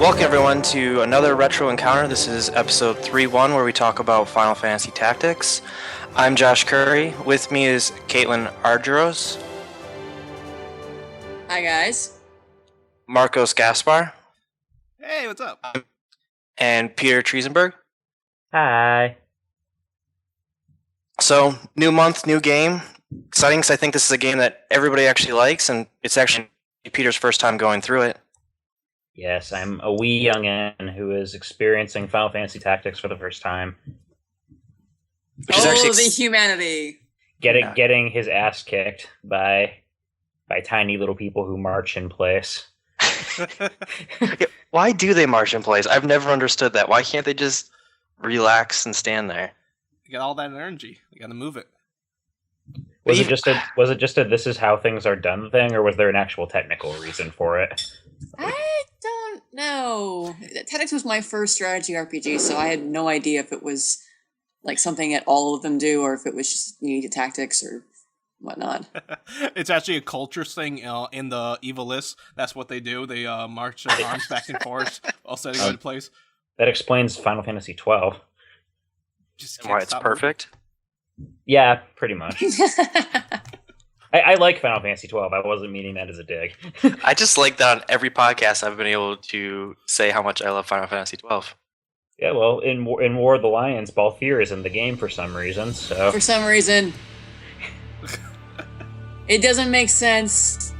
Welcome everyone to another Retro Encounter. This is episode 3-1 where we talk about Final Fantasy Tactics. I'm Josh Curry. With me is Caitlin Argyros. Hi guys. Marcos Gaspar. Hey, what's up? And Peter Triezenberg. Hi. So, new month, new game. Exciting because I think this is a game that everybody actually likes, and it's actually Peter's first time going through it. Yes, I'm a wee youngin' who is experiencing Final Fantasy Tactics for the first time. The humanity. Getting his ass kicked by tiny little people who march in place. Why do they march in place? I've never understood that. Why can't they just relax and stand there? You got all that energy. You got to move it. Was it just a this is how things are done thing, or was there an actual technical reason for it? I don't know. Tactics was my first strategy RPG, so I had no idea if it was like something that all of them do, or if it was just unique to tactics or whatnot. It's actually a culture thing in the Evil List. That's what they do. They march their arms back and forth while setting into place. That explains Final Fantasy 12. And why it's perfect? Yeah, pretty much. I like Final Fantasy 12. I wasn't meaning that as a dig. I just like that on every podcast I've been able to say how much I love Final Fantasy 12. Yeah, well, in War of the Lions, Balthier is in the game for some reason, so... For some reason. It doesn't make sense.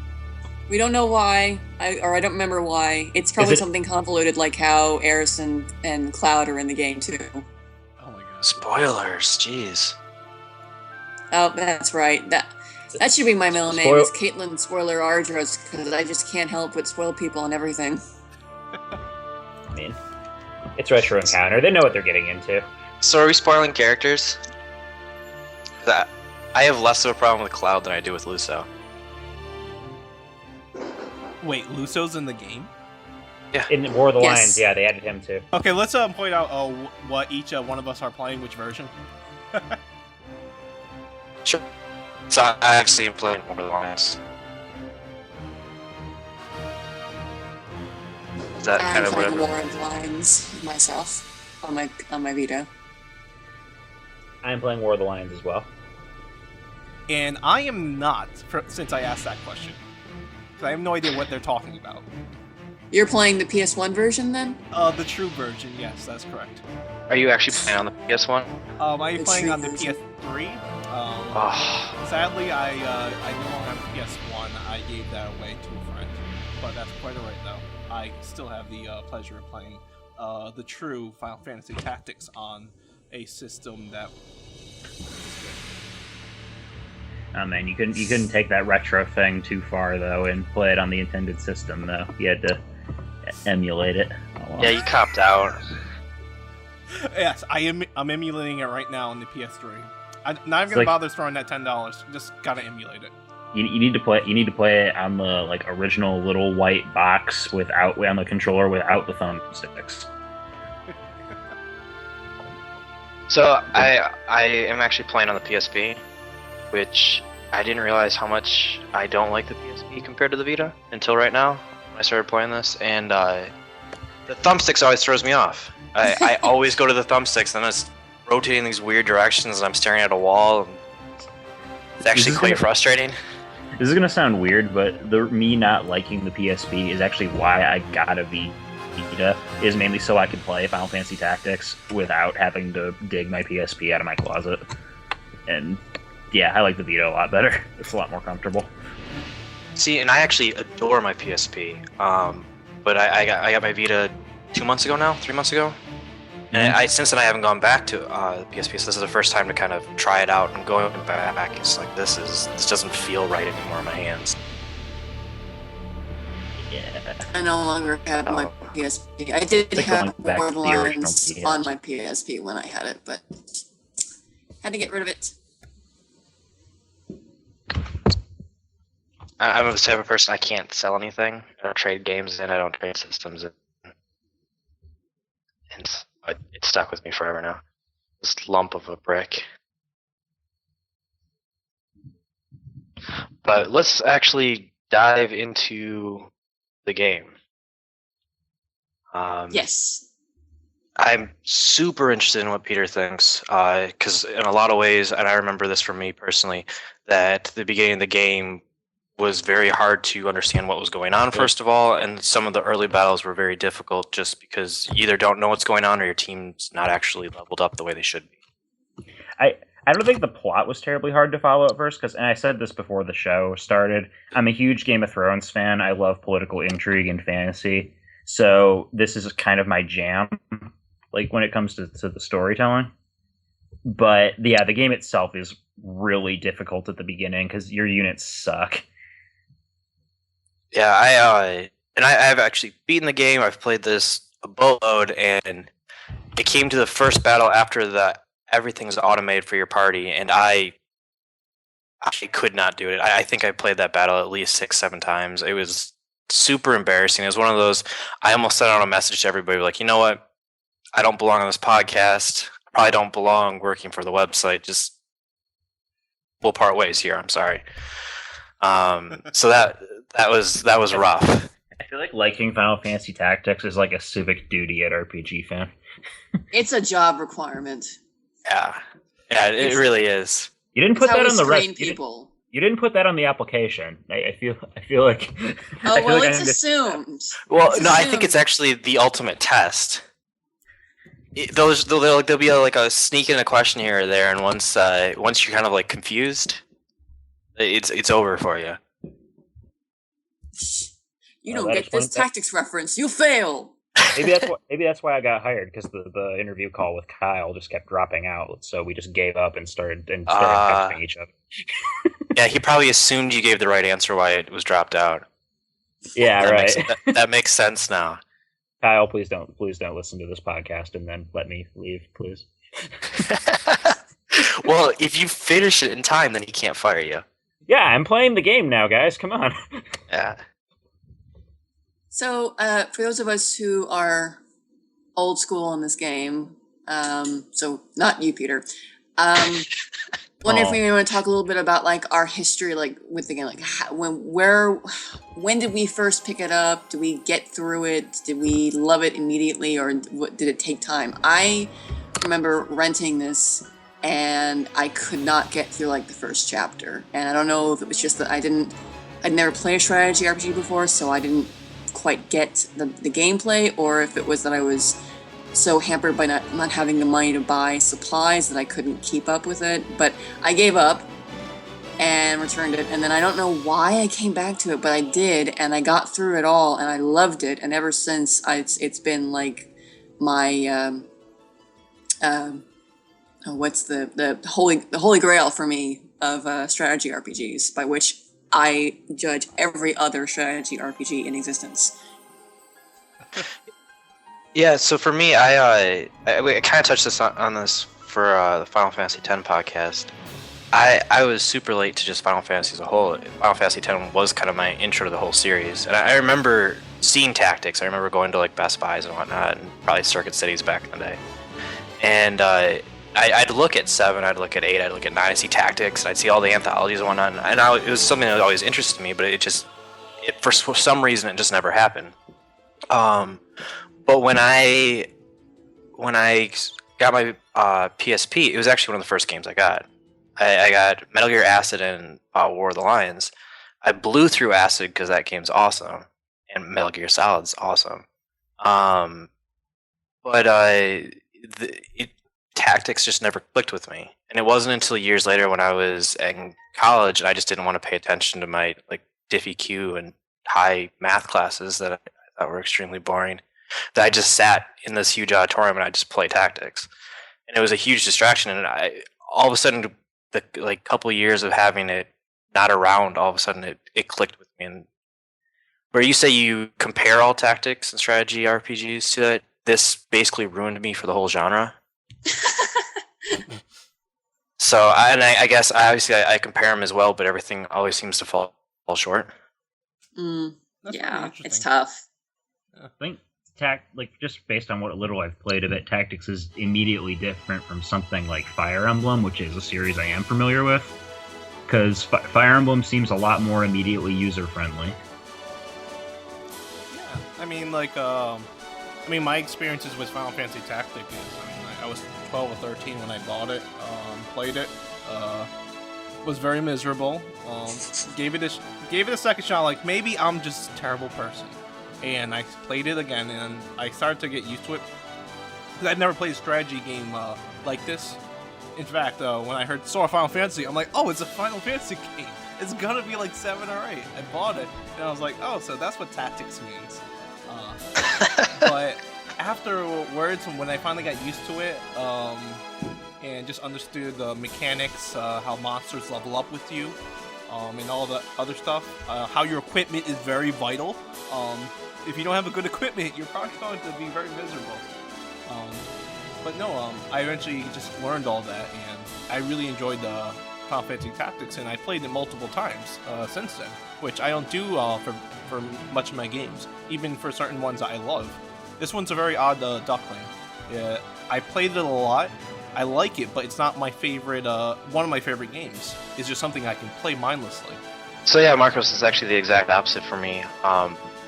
We don't know why, I don't remember why. It's probably something convoluted like how Eris and Cloud are in the game, too. Oh my god. Spoilers, jeez. Oh, that's right. That should be my middle name, is Caitlin Spoiler Argyros, because I just can't help but spoil people and everything. I mean, it's Retro Encounter. They know what they're getting into. So are we spoiling characters? I have less of a problem with Cloud than I do with Luso. Wait, Luso's in the game? Yeah. In War of the Lions, yeah, they added him too. Okay, let's point out what each one of us are playing, which version. Sure. So I actually am playing War of the Lions. Is that kind I'm of playing whatever? War of the Lions myself on my Vita. I'm playing War of the Lions as well. And I am not, since I asked that question. Because I have no idea what they're talking about. You're playing the PS1 version then? The true version, yes, that's correct. Are you actually playing on the PS1? I'm playing on the version. PS3. Oh. Sadly, I no longer have a PS1. I gave that away to a friend. But that's quite alright, though. I still have the pleasure of playing the true Final Fantasy Tactics on a system that... Oh man, you couldn't take that retro thing too far though and play it on the intended system though. You had to emulate it. Oh, well. Yeah, you copped out. Yes, I'm emulating it right now on the PS3. I'm not even gonna bother throwing that $10. Just gotta emulate it. You need to play it on the original little white box on the controller without the thumbsticks. So I am actually playing on the PSP, which I didn't realize how much I don't like the PSP compared to the Vita until right now when I started playing this, and the thumbsticks always throws me off. I always go to the thumbsticks and it's rotating these weird directions and I'm staring at a wall. And it's actually quite frustrating. This is gonna sound weird, but me not liking the PSP is actually why I got a Vita, is mainly so I could play Final Fantasy Tactics without having to dig my PSP out of my closet. And yeah, I like the Vita a lot better. It's a lot more comfortable. See, and I actually adore my PSP. But I got my Vita 3 months ago. And since then I haven't gone back to the PSP, so this is the first time to kind of try it out, and going back, it's like this doesn't feel right anymore in my hands. Yeah. I no longer have my PSP. I did have Borderlands on my PSP when I had it, but had to get rid of it. I'm the type of person, I can't sell anything. I don't trade games in, I don't trade systems in. And it's stuck with me forever now. This lump of a brick. But let's actually dive into the game. Yes. I'm super interested in what Peter thinks, because in a lot of ways, and I remember this from me personally, that the beginning of the game was very hard to understand what was going on, first of all, and some of the early battles were very difficult just because you either don't know what's going on or your team's not actually leveled up the way they should be. I don't think the plot was terribly hard to follow at first, and I said this before the show started, I'm a huge Game of Thrones fan. I love political intrigue and fantasy, so this is kind of my jam, like when it comes to the storytelling. But yeah, the game itself is really difficult at the beginning because your units suck. Yeah, I've actually beaten the game. I've played this a boatload, and it came to the first battle after everything's automated for your party, and I could not do it. I think I played that battle at least 6-7 times. It was super embarrassing. It was one of those, I almost sent out a message to everybody like, you know what? I don't belong on this podcast. I probably don't belong working for the website. Just we'll part ways here. I'm sorry. So that was rough. I feel like liking Final Fantasy Tactics is like a civic duty at RPG fan. It's a job requirement. Yeah, it really is. You didn't put that on the train people. You didn't put that on the application. I feel like. Oh well, it's assumed. Well, no, I think it's actually the ultimate test. There'll be like a sneak in a question here or there, and once you're kind of like confused, it's over for you. You don't get this tactics reference. You fail. Maybe that's why I got hired, because the interview call with Kyle just kept dropping out, so we just gave up and started testing each other. Yeah, he probably assumed you gave the right answer why it was dropped out. Yeah, right. That makes sense now. Kyle, please don't listen to this podcast and then let me leave, please. Well, if you finish it in time, then he can't fire you. Yeah, I'm playing the game now, guys. Come on. Yeah. So, for those of us who are old school in this game, so not you, Peter, wonder if we want to talk a little bit about like our history, like with the game, like when did we first pick it up? Did we get through it? Did we love it immediately, or did it take time? I remember renting this, and I could not get through like the first chapter, and I don't know if it was just that I'd never played a strategy RPG before, so I didn't quite get the gameplay, or if it was that I was so hampered by not having the money to buy supplies that I couldn't keep up with it. But I gave up and returned it, and then I don't know why I came back to it, but I did, and I got through it all, and I loved it, and ever since it's been like my what's the holy grail for me of strategy RPGs, by which I judge every other strategy RPG in existence. Yeah, so for me, I kind of touched this on this for the Final Fantasy X podcast. I was super late to just Final Fantasy as a whole. Final Fantasy X was kind of my intro to the whole series, and I remember seeing Tactics. I remember going to like Best Buys and whatnot, and probably Circuit Cities back in the day. And I'd look at 7, I'd look at 8, I'd look at 9, I'd see Tactics, and I'd see all the anthologies and whatnot, and it was something that always interested me, but for some reason, it just never happened. But when I got my PSP, it was actually one of the first games I got. I got Metal Gear Acid and War of the Lions. I blew through Acid because that game's awesome, and Metal Gear Solid's awesome. But Tactics just never clicked with me, and it wasn't until years later when I was in college and I just didn't want to pay attention to my like Diffie Q and high math classes that I thought were extremely boring, that I just sat in this huge auditorium and I just played Tactics, and it was a huge distraction. And all of a sudden, the like couple of years of having it not around, all of a sudden it clicked with me. And where you say you compare all tactics and strategy RPGs to that, this basically ruined me for the whole genre. So I guess I compare them as well, but everything always seems to fall short. Yeah, it's tough. I think just based on what little I've played of it, Tactics is immediately different from something like Fire Emblem, which is a series I am familiar with, because Fire Emblem seems a lot more immediately user friendly. Yeah, I mean, like I mean, my experiences with Final Fantasy Tactics is, I was 12 or 13 when I bought it, played it, was very miserable. Gave it a second shot. Like, maybe I'm just a terrible person, and I played it again, and I started to get used to it. Because I'd never played a strategy game like this. In fact, when I heard Final Fantasy, I'm like, oh, it's a Final Fantasy game. It's gonna be like 7 or 8. I bought it, and I was like, oh, so that's what tactics means. But afterwards, when I finally got used to it, and just understood the mechanics, how monsters level up with you, and all the other stuff, how your equipment is very vital. If you don't have a good equipment, you're probably going to be very miserable. But no, I eventually just learned all that, and I really enjoyed the Final Fantasy Tactics, and I played it multiple times since then, which I don't do for much of my games, even for certain ones that I love. This one's a very odd duckling. Yeah, I played it a lot. I like it, but it's not my favorite. One of my favorite games. It's just something I can play mindlessly. So yeah, Marcos is actually the exact opposite for me.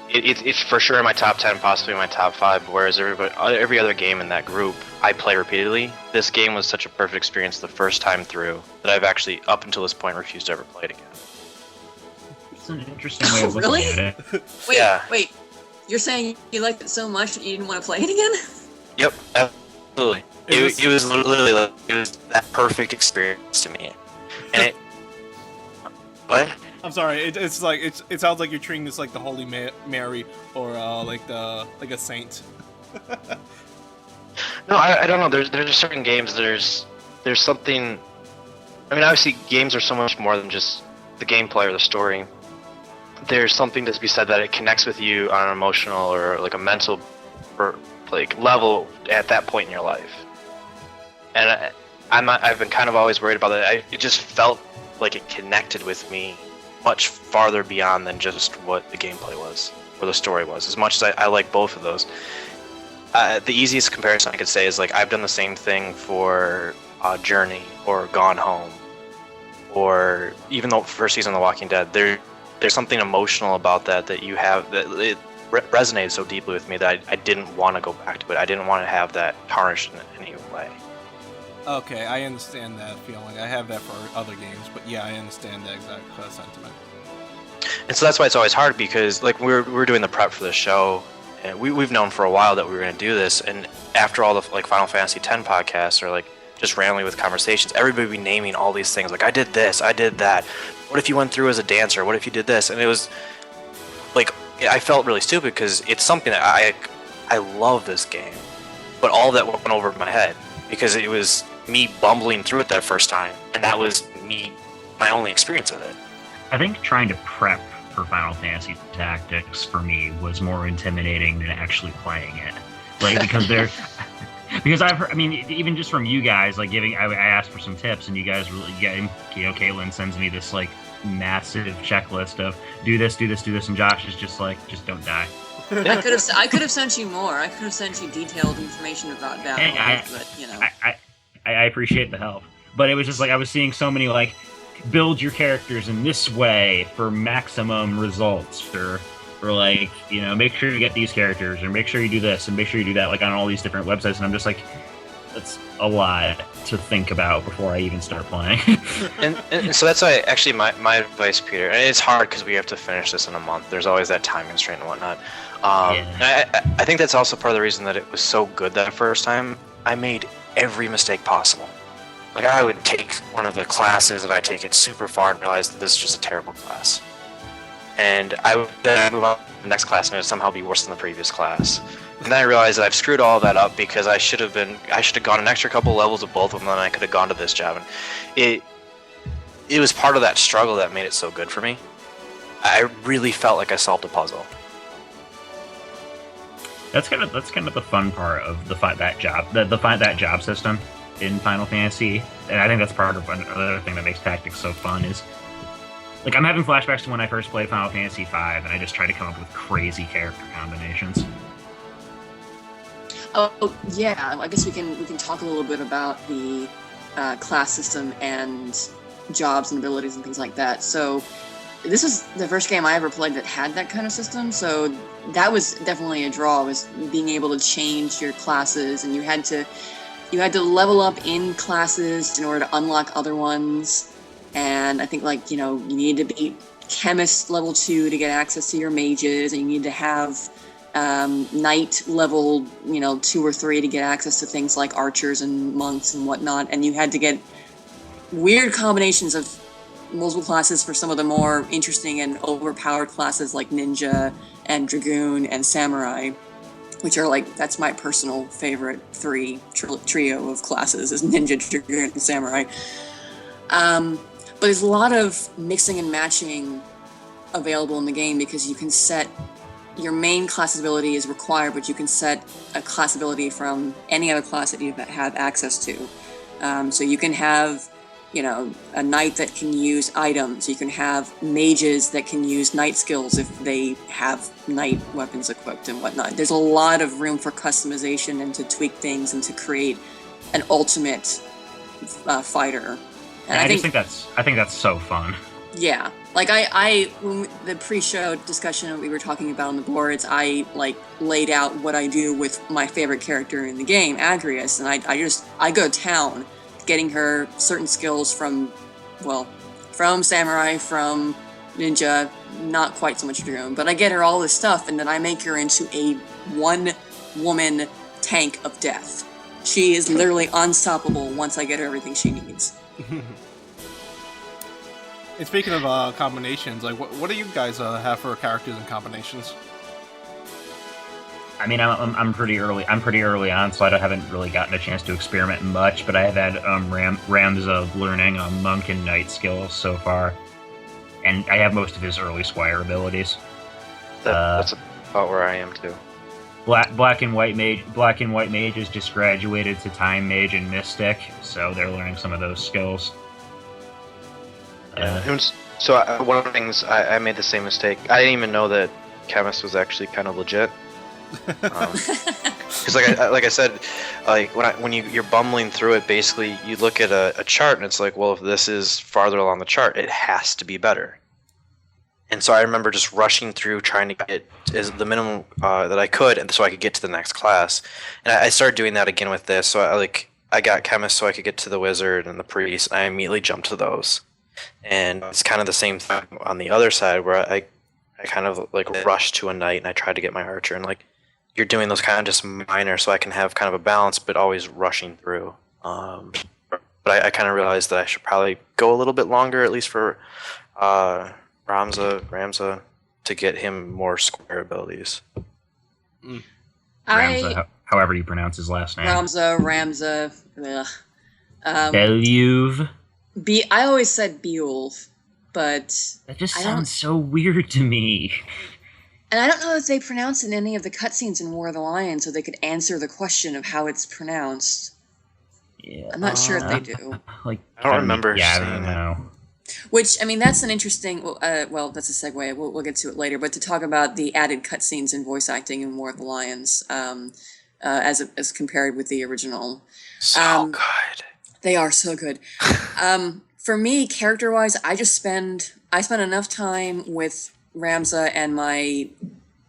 It's for sure in my top 10, possibly my top 5. Whereas every other game in that group, I play repeatedly. This game was such a perfect experience the first time through that I've actually, up until this point, refused to ever play it again. It's an interesting way of looking Really? at it. Wait. You're saying you liked it so much that you didn't want to play it again? Yep, absolutely. It was literally like, it was that perfect experience to me. And it. What? I'm sorry. It sounds like you're treating this like the Holy Mary or like a saint. No, I don't know. There's just certain games. There's something. I mean, obviously, games are so much more than just the gameplay or the story. There's something to be said that it connects with you on an emotional or like a mental, or like level at that point in your life. And I've been kind of always worried about that. It just felt like it connected with me much farther beyond than just what the gameplay was or the story was. As much as I like both of those, the easiest comparison I could say is like I've done the same thing for Journey or Gone Home, or even the first season of The Walking Dead. There's something emotional about that you have that it resonated so deeply with me that I didn't want to go back to it. I didn't want to have that tarnished in any way. Okay, I understand that feeling. I have that for other games, but yeah, I understand that exact sentiment. And so that's why it's always hard, because like we're doing the prep for the show, and we've known for a while that we were going to do this. And after all the like Final Fantasy X podcasts, or like just randomly with conversations, everybody would be naming all these things like I did this, I did that. What if you went through as a dancer? What if you did this? And it was like I felt really stupid because it's something that I love this game, but all that went over my head because it was me bumbling through it that first time, and that was my only experience with it. I think trying to prep for Final Fantasy Tactics for me was more intimidating than actually playing it. Like because I've heard, I mean, even just from you guys, like I asked for some tips, and you guys really Caitlin sends me this like massive checklist of do this, and Josh is just like, just don't die. I could have sent you more. I could have sent you detailed information about that, but you know. I appreciate the help, but it was just like I was seeing so many like build your characters in this way for maximum results, or like, you know, make sure you get these characters, or make sure you do this and make sure you do that, like on all these different websites, and I'm just like, that's a lot to think about before I even start playing. and so that's why actually my advice, Peter, and it's hard because we have to finish this in a month. There's always that time constraint and whatnot. And I think that's also part of the reason that it was so good that first time. I made every mistake possible. Like I would take one of the classes and I take it super far and realize that this is just a terrible class. And I would then move on to the next class and it would somehow be worse than the previous class. And then I realized that I've screwed all that up because I should have gone an extra couple levels of both of them, and I could have gone to this job. And it was part of that struggle that made it so good for me. I really felt like I solved a puzzle. That's kind of the fun part of the find that job system in Final Fantasy, and I think that's part of another thing that makes Tactics so fun is like I'm having flashbacks to when I first played Final Fantasy V, and I just tried to come up with crazy character combinations. Oh yeah, I guess we can talk a little bit about the class system and jobs and abilities and things like that. So this was the first game I ever played that had that kind of system, so that was definitely a draw, was being able to change your classes, and you had to level up in classes in order to unlock other ones. And I think, like, you know, you needed to be chemist level 2 to get access to your mages, and you need to have knight level, you know, 2 or 3 to get access to things like archers and monks and whatnot. And you had to get weird combinations of multiple classes for some of the more interesting and overpowered classes like ninja and dragoon and samurai, which are like, that's my personal favorite trio of classes, is ninja, dragoon, and samurai. But there's a lot of mixing and matching available in the game, because you can set your main class ability is required, but you can set a class ability from any other class that you have access to. So you can have, you know, a knight that can use items. You can have mages that can use knight skills if they have knight weapons equipped and whatnot. There's a lot of room for customization and to tweak things and to create an ultimate fighter. And I think that's so fun. Yeah, like when the pre-show discussion that we were talking about on the boards, I like laid out what I do with my favorite character in the game, Argyros, and I go to town, getting her certain skills from samurai, from ninja, not quite so much dragoon, but I get her all this stuff, and then I make her into a one-woman tank of death. She is literally unstoppable once I get her everything she needs. And speaking of combinations, like what do you guys have for characters and combinations? I mean, I'm pretty early. I'm pretty early on, so I haven't really gotten a chance to experiment much. But I have had Ramza learning monk and knight skills so far, and I have most of his early squire abilities. That's about where I am too. Black and white mages just graduated to time mage and mystic, so they're learning some of those skills. So one of the things I made the same mistake. I didn't even know that chemist was actually kind of legit. Because like I said, like when you're bumbling through it, basically you look at a chart and it's like, well, if this is farther along the chart, it has to be better. And so I remember just rushing through trying to get as the minimum that I could, and so I could get to the next class. And I started doing that again with this. So I got chemist so I could get to the wizard and the priest. And I immediately jumped to those. And it's kind of the same thing on the other side, where I kind of like rushed to a knight and I tried to get my archer, and like you're doing those kind of just minor so I can have kind of a balance, but always rushing through. But I kind of realized that I should probably go a little bit longer, at least for Ramza, to get him more square abilities. Ramza, however you pronounce his last name. Ramza. Beluve. I always said Beowulf, but that just sounds so weird to me. And I don't know if they pronounce in any of the cutscenes in War of the Lion, so they could answer the question of how it's pronounced. Yeah, I'm not sure if they do. Like I don't remember. Yeah, I don't know. Which, I mean, that's an interesting. Well, that's a segue. We'll get to it later. But to talk about the added cutscenes and voice acting in War of the Lions, as compared with the original, so good. They are so good. For me, character-wise, I spend enough time with Ramza and my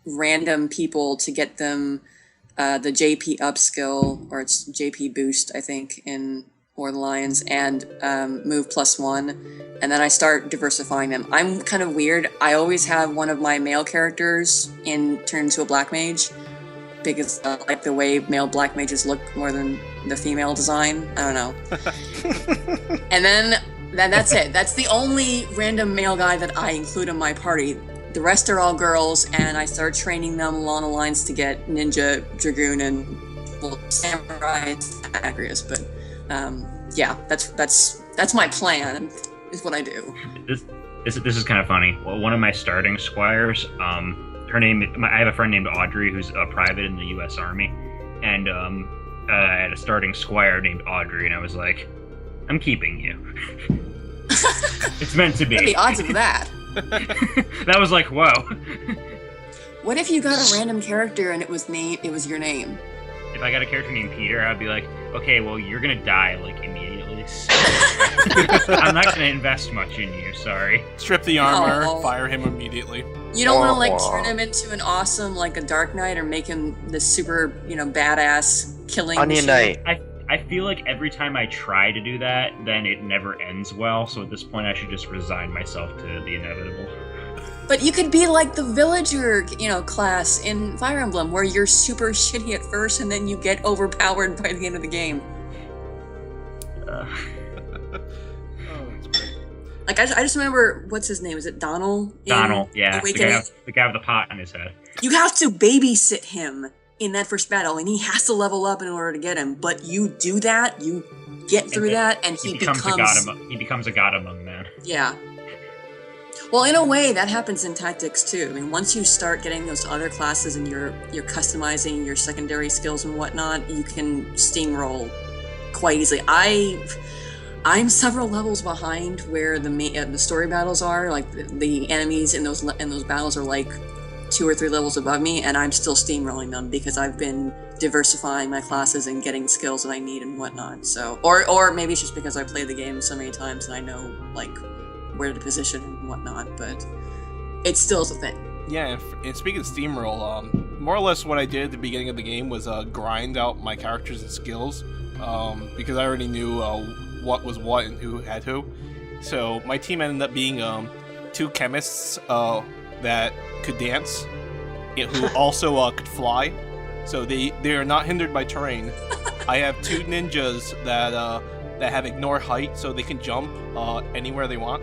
random people to get them the JP upskill, or it's JP boost, I think, in War of the Lions, and move +1, and then I start diversifying them. I'm kind of weird. I always have one of my male characters turn into a black mage, because I like the way male black mages look more than the female design. I don't know. And then that's it. That's the only random male guy that I include in my party. The rest are all girls, and I start training them along the lines to get ninja, dragoon, and samurai and Argyros. But yeah, that's my plan. Is what I do. This is kind of funny. Well, one of my starting squires, I have a friend named Audrey who's a private in the U.S. Army, and I had a starting squire named Audrey, and I was like, I'm keeping you. It's meant to be. What are the odds of that? That was like, whoa. What if you got a random character and it was your name? If I got a character named Peter, I'd be like, okay, well, you're gonna die, like, immediately. Nice. I'm not going to invest much in you, sorry. Strip the armor, Oh. fire him immediately. You don't want to like turn him into an awesome like a Dark Knight or make him this super badass killing Onion machine? Knight. I feel like every time I try to do that, then it never ends well, so at this point I should just resign myself to the inevitable. But you could be like the villager, class in Fire Emblem, where you're super shitty at first and then you get overpowered by the end of the game. Oh, that's great. Like I just remember, what's his name? Is it Donald? in Donald, yeah, Awakening? the guy with the pot on his head. You have to babysit him in that first battle, and he has to level up in order to get him. But you do that, you get through that, and he becomes he becomes a god among men. Yeah. Well, in a way, that happens in Tactics too. I mean, once you start getting those other classes and you're customizing your secondary skills and whatnot, you can steamroll quite easily. I'm several levels behind where the story battles are. Like the enemies in those battles are like 2 or 3 levels above me, and I'm still steamrolling them because I've been diversifying my classes and getting skills that I need and whatnot. So, or maybe it's just because I played the game so many times and I know like where to position and whatnot, but it still is a thing. Yeah, and speaking of steamroll, more or less what I did at the beginning of the game was grind out my characters and skills, because I already knew what was what and who had who. So my team ended up being 2 chemists that could dance, who also could fly. So they are not hindered by terrain. I have 2 ninjas that have ignore height, so they can jump anywhere they want.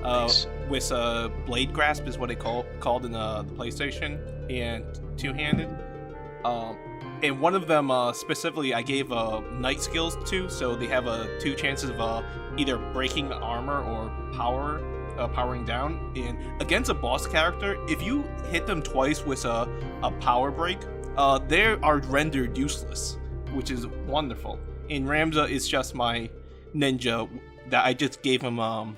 Nice. With blade grasp is what they called in the PlayStation, and 2-handed. And one of them specifically I gave knight skills to, so they have 2 chances of either breaking armor or powering down. And against a boss character, if you hit them twice with a power break, they are rendered useless, which is wonderful. And Ramza is just my ninja that I just gave him a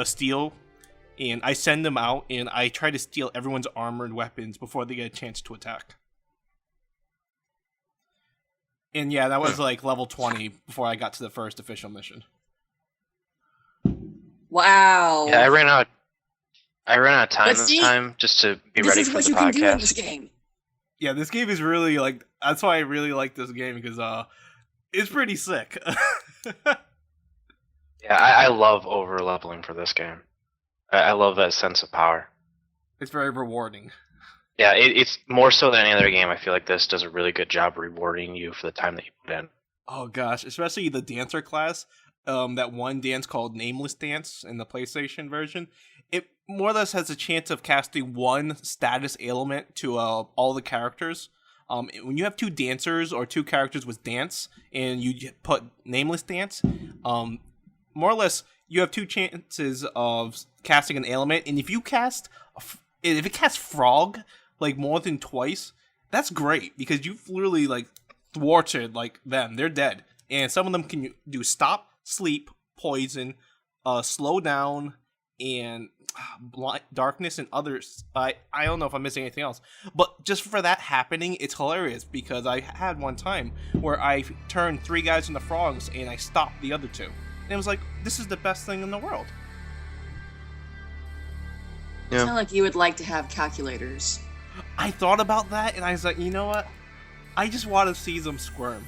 steal, and I send them out and I try to steal everyone's armor and weapons before they get a chance to attack. And yeah, that was like level 20 before I got to the first official mission. Wow. Yeah, I ran out of time But this see, time just to be This ready is for what the you can do in this podcast. game. Yeah, this game is really like, that's why I really like this game, because it's pretty sick. Yeah, I love over leveling for this game. I love that sense of power. It's very rewarding. Yeah, it's more so than any other game. I feel like this does a really good job rewarding you for the time that you put in. Oh gosh, especially the dancer class. That one dance called Nameless Dance in the PlayStation version. It more or less has a chance of casting 1 status ailment to all the characters. When you have 2 dancers or 2 characters with dance, and you put Nameless Dance, more or less you have 2 chances of casting an ailment. And if you cast, if it casts Frog like more than twice, that's great, because you've literally like thwarted like them. They're dead, and some of them can do stop, sleep, poison, slow down, and darkness, and others. I don't know if I'm missing anything else, but just for that happening, it's hilarious, because I had one time where I turned 3 guys into frogs and I stopped the other 2, and it was like, this is the best thing in the world. It's not like you would like to have calculators. I thought about that, and I was like, you know what? I just want to see them squirm.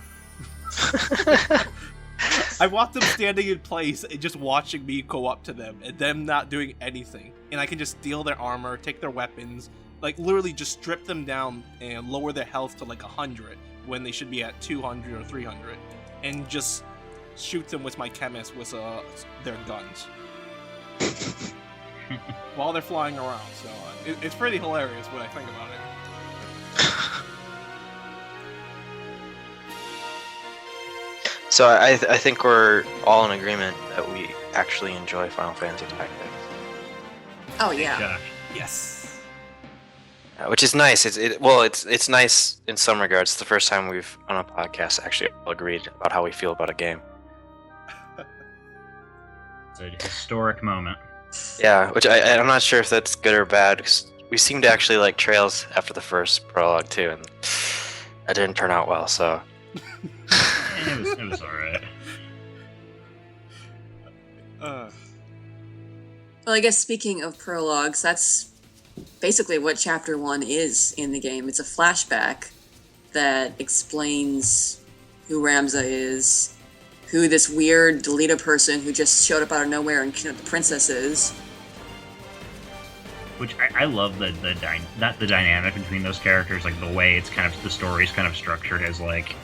I want them standing in place and just watching me go up to them, and them not doing anything. And I can just steal their armor, take their weapons, like literally just strip them down and lower their health to like 100 when they should be at 200 or 300, and just shoot them with my chemist with their guns while they're flying around. So it's pretty hilarious when I think about it. So I think we're all in agreement that we actually enjoy Final Fantasy Tactics, Oh yeah. Josh. Yes. which is nice. It's nice in some regards. It's the first time we've on a podcast actually all agreed about how we feel about a game. It's a historic moment. Yeah, which I'm not sure if that's good or bad, because we seem to actually like Trails after the first prologue too, and that didn't turn out well. So It was alright. Well, I guess speaking of prologues, that's basically what Chapter 1 is in the game. It's a flashback that explains who Ramza is, who this weird Delita person who just showed up out of nowhere and killed the princess is. Which I love the dynamic between those characters, like the way it's kind of the story's kind of structured as like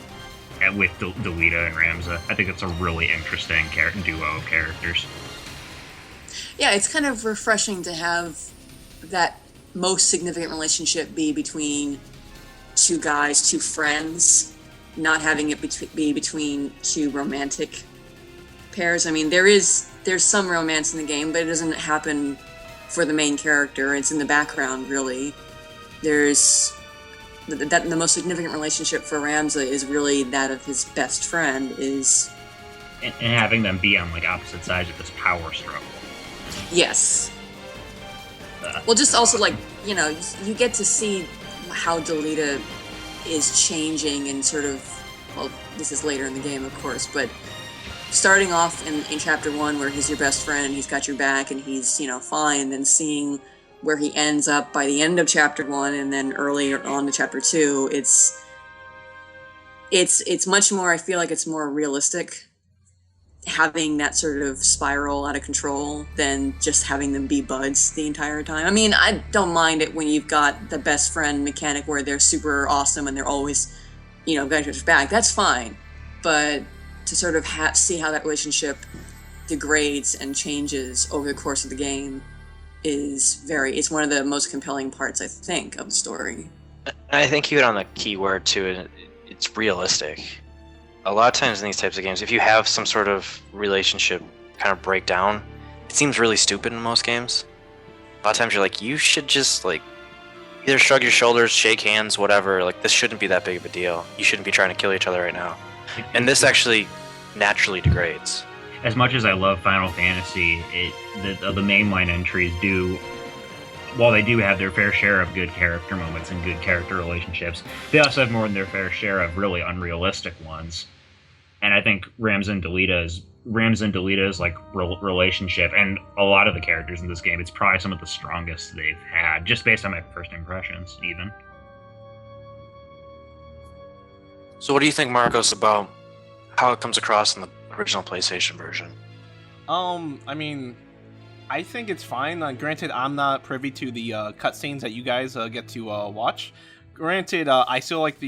with Delita and Ramza. I think it's a really interesting duo of characters. Yeah, it's kind of refreshing to have that most significant relationship be between two guys, two friends, not having it be between two romantic pairs. I mean, there's some romance in the game, but it doesn't happen for the main character. It's in the background, really. There's the most significant relationship for Ramza is really that of his best friend, is and having them be on like opposite sides of this power struggle. Yes. Well, just also like, you know, you get to see how Delita is changing and sort of, well, this is later in the game, of course, but starting off in Chapter 1 where he's your best friend and he's got your back and he's, you know, fine, and then seeing where he ends up by the end of Chapter 1 and then earlier on to Chapter 2, it's much more, I feel like it's more realistic having that sort of spiral out of control than just having them be buds the entire time. I mean, I don't mind it when you've got the best friend mechanic where they're super awesome and they're always, you know, got each other's back. That's fine. But to sort of see how that relationship degrades and changes over the course of the game is it's one of the most compelling parts, I think, of the story. I think you hit on the key word too. It's realistic. A lot of times in these types of games, if you have some sort of relationship kind of breakdown, it seems really stupid in most games. A lot of times you're like, you should just like either shrug your shoulders, shake hands, whatever. Like, this shouldn't be that big of a deal. You shouldn't be trying to kill each other right now. And this actually naturally degrades. As much as I love Final Fantasy, the mainline entries do, while they do have their fair share of good character moments and good character relationships, they also have more than their fair share of really unrealistic ones. And I think Ramza and Delita's like relationship, and a lot of the characters in this game, it's probably some of the strongest they've had, just based on my first impressions, even. So what do you think, Marcos, about how it comes across in the original PlayStation version? I mean, I think it's fine. Granted, I'm not privy to the cutscenes that you guys get to watch. Granted, I still like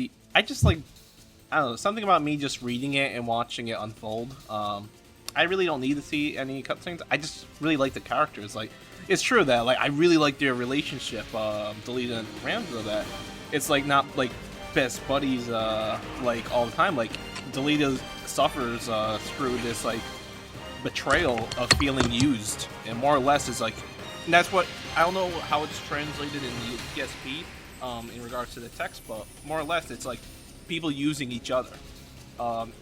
I don't know, something about me just reading it and watching it unfold. I really don't need to see any cutscenes. I just really like the characters. Like, it's true that like I really like their relationship, Delita and Ramza. That it's like not like best buddies like all the time. Like, Delita suffers through this like betrayal of feeling used, and more or less is like, and that's what, I don't know how it's translated in the PSP in regards to the text, but more or less it's like people using each other,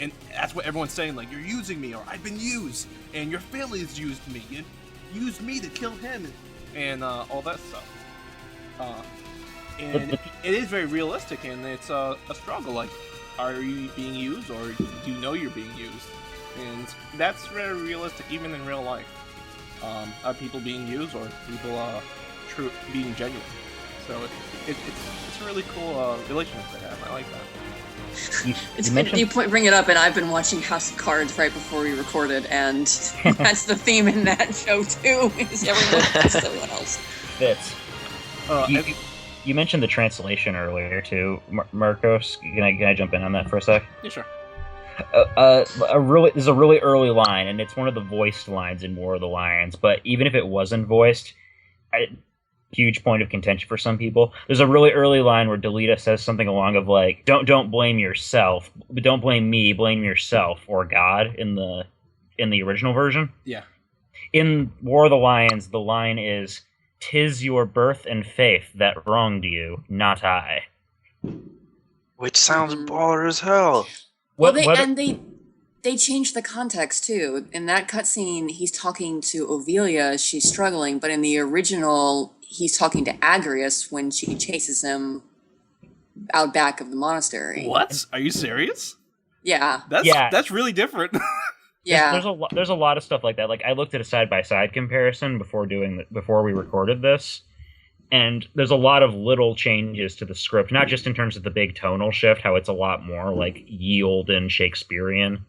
and that's what everyone's saying, like, you're using me, or I've been used, and your family's used me, you used me to kill him, and all that stuff. And it is very realistic, and it's a struggle, like, are you being used, or do you know you're being used? And that's very realistic, even in real life. Are people being used, or people being genuine? So it's a really cool relationship they have. I like that. You bring it up, and I've been watching House of Cards right before we recorded, and that's the theme in that show too. Is everyone else fits. You mentioned the translation earlier too, Marcos. Can I jump in on that for a sec? Yeah, sure. There's a really early line, and it's one of the voiced lines in War of the Lions. But even if it wasn't voiced, huge point of contention for some people. There's a really early line where Delita says something along of like, "Don't blame yourself, but don't blame me. Blame yourself or God." In the original version. Yeah. In War of the Lions, the line is, "'Tis your birth and faith that wronged you, not I." Which sounds baller as hell. They changed the context too. In that cutscene, he's talking to Ovelia, she's struggling, but in the original, he's talking to Argyros when she chases him out back of the monastery. What? Are you serious? Yeah. That's really different. Yeah. There's a lot of stuff like that. Like I looked at a side by side comparison before we recorded this, and there's a lot of little changes to the script, not just in terms of the big tonal shift, how it's a lot more like yield and Shakespearean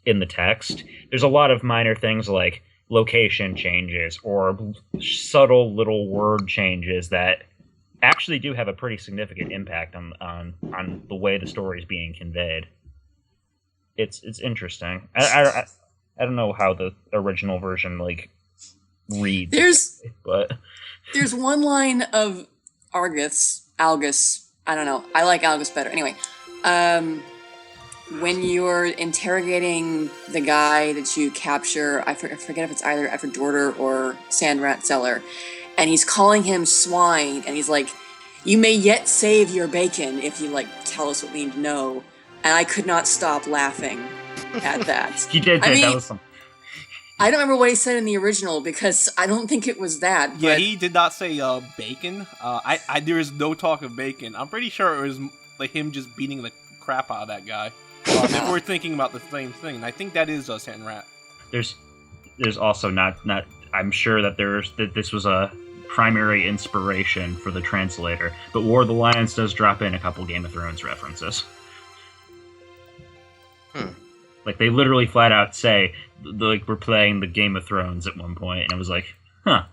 in the text. There's a lot of minor things like location changes or subtle little word changes that actually do have a pretty significant impact on the way the story is being conveyed. It's interesting. I don't know how the original version like reads. There's one line of Algus. I don't know. I like Algus better. Anyway, when you're interrogating the guy that you capture, I forget if it's either Edward Dorter or Sandrat Zeller, and he's calling him swine, and he's like, "You may yet save your bacon if you like tell us what we need to know." And I could not stop laughing at that. He did. That was some. I don't remember what he said in the original because I don't think it was that. Yeah, but... he did not say bacon. There is no talk of bacon. I'm pretty sure it was like him just beating the crap out of that guy. If we're thinking about the same thing, and I think that is Sandrat. There's also not. I'm sure that this was a primary inspiration for the translator, but War of the Lions does drop in a couple Game of Thrones references. Like they literally flat out say, like we're playing the Game of Thrones at one point, and I was like, huh.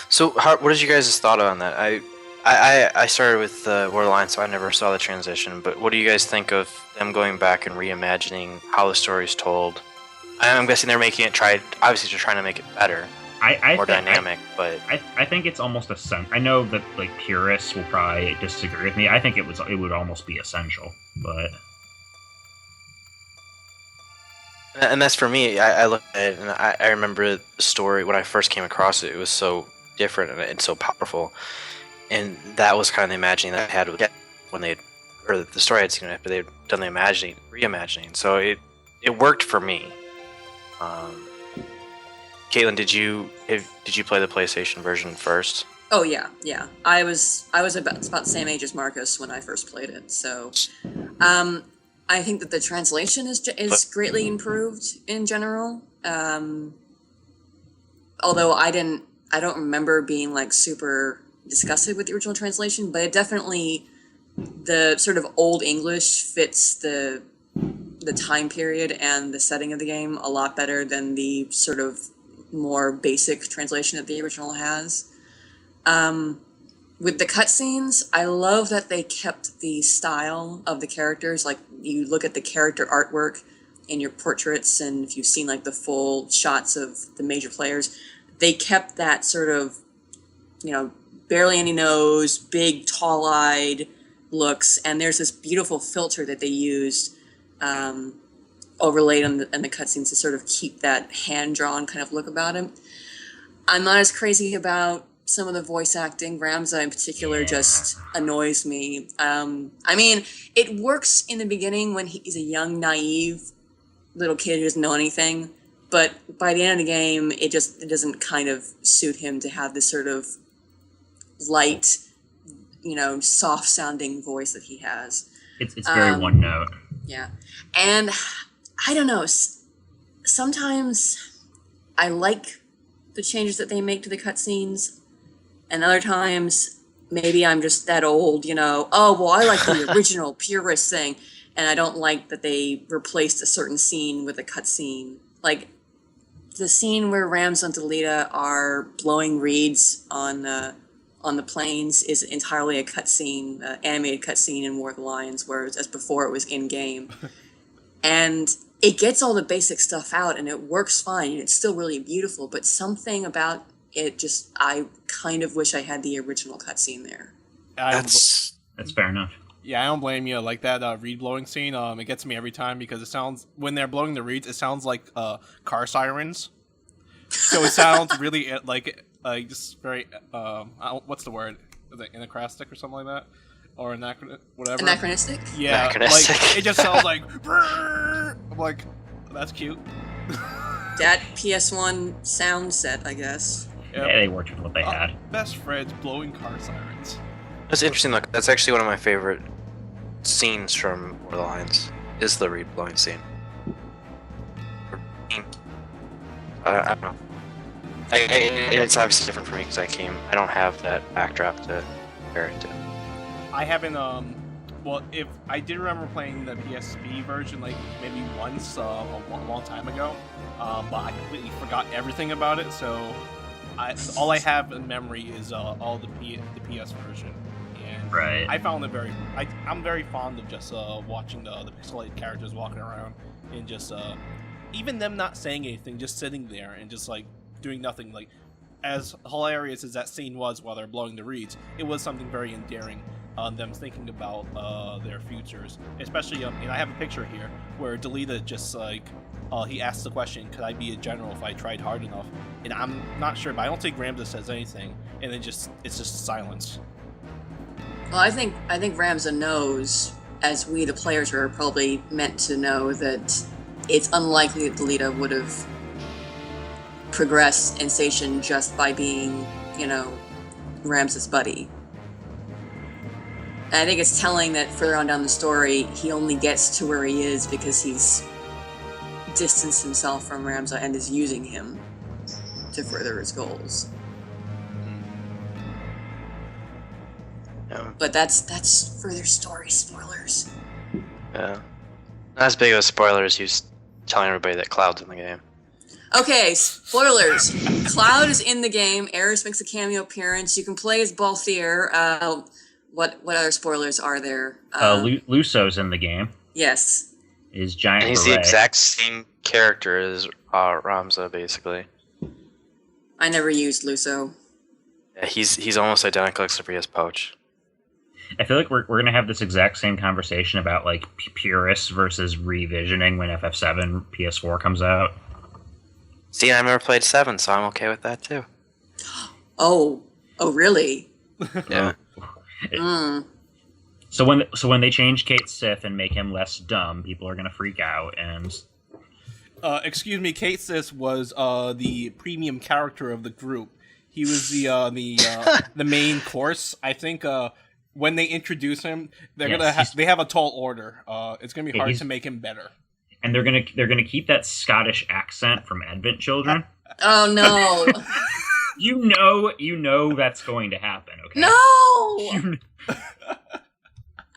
So, what is you guys' thought on that? I started with War of the Lions, so I never saw the transition. But what do you guys think of them going back and reimagining how the story's told? I'm guessing they're making it obviously they're trying to make it better, more dynamic. But I think it's almost I know that like purists will probably disagree with me. I think it would almost be essential, but. And that's for me. I look at it and I remember the story when I first came across it. It was so different and so powerful, and that was kind of the imagining that I had when the story I'd seen after they'd done the reimagining. So it worked for me. Caitlin, did you play the PlayStation version first? Oh yeah. I was about the same age as Marcus when I first played it. So, I think that the translation is greatly improved in general. Although I don't remember being like super disgusted with the original translation, but it definitely, the sort of old English fits the time period and the setting of the game a lot better than the sort of more basic translation that the original has. With the cutscenes, I love that they kept the style of the characters. Like, you look at the character artwork in your portraits, and if you've seen like the full shots of the major players, they kept that sort of, barely any nose, big, tall-eyed looks. And there's this beautiful filter that they used overlaid on the cutscenes to sort of keep that hand-drawn kind of look about him. I'm not as crazy about some of the voice acting. Ramza in particular just annoys me. I mean, it works in the beginning when he's a young, naive little kid who doesn't know anything, but by the end of the game, it doesn't kind of suit him to have this sort of light, soft-sounding voice that he has. It's very one note. Yeah, and I don't know. Sometimes I like the changes that they make to the cutscenes. And other times, maybe I'm just that old, oh, well, I like the original purist thing, and I don't like that they replaced a certain scene with a cutscene. Like, the scene where Rams and Delita are blowing reeds on the plains is entirely a cutscene, animated cutscene in War of the Lions, whereas as before it was in-game. And it gets all the basic stuff out, and it works fine, and it's still really beautiful, but something about I kind of wish I had the original cutscene there. That's fair enough. Yeah, I don't blame you. Like that reed blowing scene, it gets me every time because it sounds, when they're blowing the reeds, it sounds like car sirens. So it sounds really like just very what's the word? Is it anachronistic or something like that? Or whatever. Anachronistic? Yeah, anachronistic. Like it just sounds like. I'm like, that's cute. That PS1 sound set, I guess. Yep. Yeah, they worked with what they had. Best friends blowing car sirens. That's interesting. Look, that's actually one of my favorite scenes from War of the Lions. Is the reed blowing scene. I don't know. It's obviously different for me because I don't have that backdrop to compare it to. I haven't. Well, if I did remember playing the PSP version, like maybe once a long time ago, but I completely forgot everything about it. So, all I have in memory is all the PS version, and Right. I found it I'm very fond of just watching the pixelated characters walking around and just even them not saying anything, just sitting there and just like doing nothing. Like, as hilarious as that scene was while they're blowing the reeds, it was something very endearing. Them thinking about their futures, especially and I have a picture here where Delita just like he asks the question, could I be a general if I tried hard enough? And I'm not sure, but I don't think Ramza says anything, and then it's just silence. Well, I think Ramza knows, as we the players are probably meant to know, that it's unlikely that Delita would have progressed in station just by being, Ramza's buddy. And I think it's telling that further on down the story, he only gets to where he is because he's distanced himself from Ramza and is using him to further his goals. Yeah. But that's further story spoilers. Yeah. Not as big of a spoiler as you telling everybody that Cloud's in the game. Okay, spoilers. Cloud is in the game. Eris makes a cameo appearance. You can play as Balthier. What other spoilers are there? Luso's in the game. Yes. Is giant. And he's beret. the exact same character as Ramza, basically. I never used Luso. Yeah, he's almost identical except for he has pouch. I feel like we're gonna have this exact same conversation about like purists versus revisioning when FF7 PS4 comes out. See, I've never played 7, so I'm okay with that too. Oh, really? Yeah. So when they change Kate Sith and make him less dumb, people are gonna freak out. And Excuse me, Kate Sith was the premium character of the group. He was the main course. I think when they introduce him, they have a tall order. It's gonna be hard to make him better. And they're gonna keep that Scottish accent from Advent Children. Oh no! You know that's going to happen. Okay. No!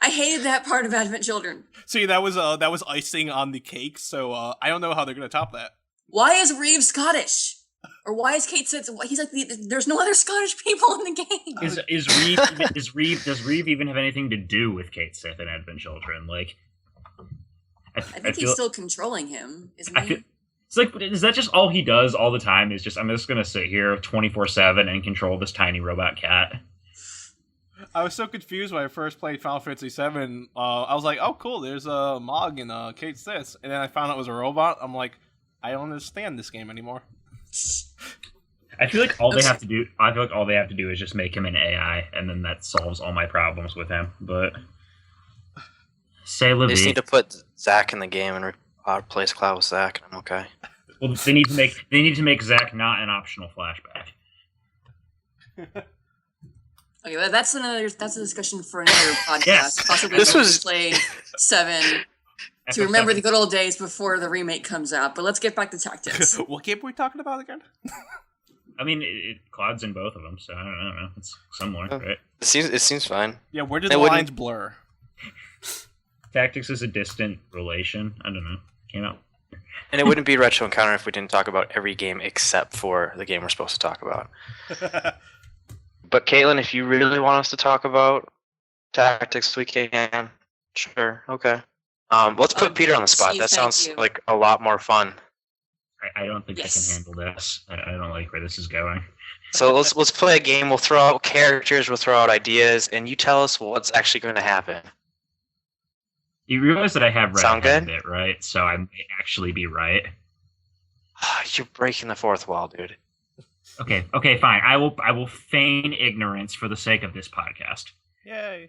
I hated that part of Advent Children. See, that was icing on the cake. So I don't know how they're gonna top that. Why is Reeve Scottish? Or why is Kate Sith? He's like there's no other Scottish people in the game. Does Reeve even have anything to do with Kate Sith and Advent Children? Like, I think he's still controlling him, isn't he? It's like, is that just all he does all the time? Is just, I'm just gonna sit here 24/7 and control this tiny robot cat. I was so confused when I first played Final Fantasy VII. I was like, "Oh, cool! There's a Mog and Kate Sith," and then I found out it was a robot. I'm like, I don't understand this game anymore. I feel like all they have to do is just make him an AI, and then that solves all my problems with him. But They just need to put Zack in the game and replace Cloud with Zack, and I'm okay. Well, they need to make Zack not an optional flashback. Okay, well, that's a discussion for another podcast. Yes. Possibly play 7 to remember the good old days before the remake comes out. But let's get back to tactics. What game were we talking about again? I mean, Cloud's in both of them, so I don't know. It's similar, right? It seems fine. Yeah, where did the lines blur? Tactics is a distant relation. I don't know. Came out. And it wouldn't be Retro Encounter if we didn't talk about every game except for the game we're supposed to talk about. But Caitlin, if you really want us to talk about tactics, we can. Sure. Okay. Let's put Peter on the spot. That sounds like a lot more fun. I don't think I can handle this. I don't like where this is going. So let's play a game. We'll throw out characters. We'll throw out ideas, and you tell us what's actually going to happen. You realize that I have Sound good? it, right? So I may actually be right. You're breaking the fourth wall, dude. Okay, fine. I will feign ignorance for the sake of this podcast. Yay!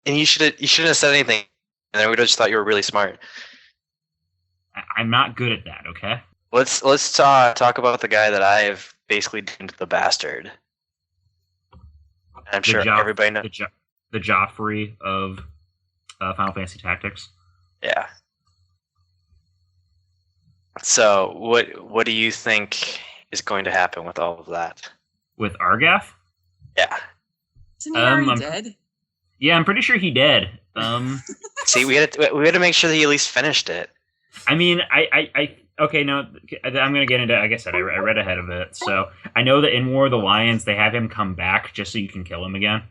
And you shouldn't have said anything, and then we just thought you were really smart. I'm not good at that. Okay. Let's talk about the guy that I've basically deemed the bastard. I'm sure everybody knows the Joffrey of Final Fantasy Tactics. Yeah. So, what do you think is going to happen with all of that? With Argath? Yeah. Isn't he already dead? Yeah, I'm pretty sure he did. See, we had to make sure that he at least finished it. I mean, okay, no, I'm gonna get into. Like I said, I read ahead of it, so I know that in War of the Lions they have him come back just so you can kill him again.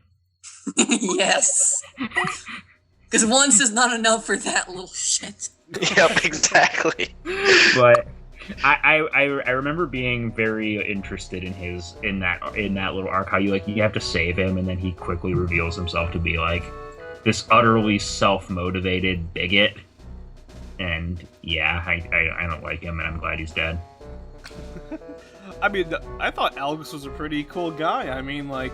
Yes. Because once is not enough for that little shit. Yep, exactly. But I remember being very interested in that little arc. How you have to save him, and then he quickly reveals himself to be like this utterly self-motivated bigot. And yeah, I don't like him, and I'm glad he's dead. I mean, I thought Algus was a pretty cool guy. I mean, like,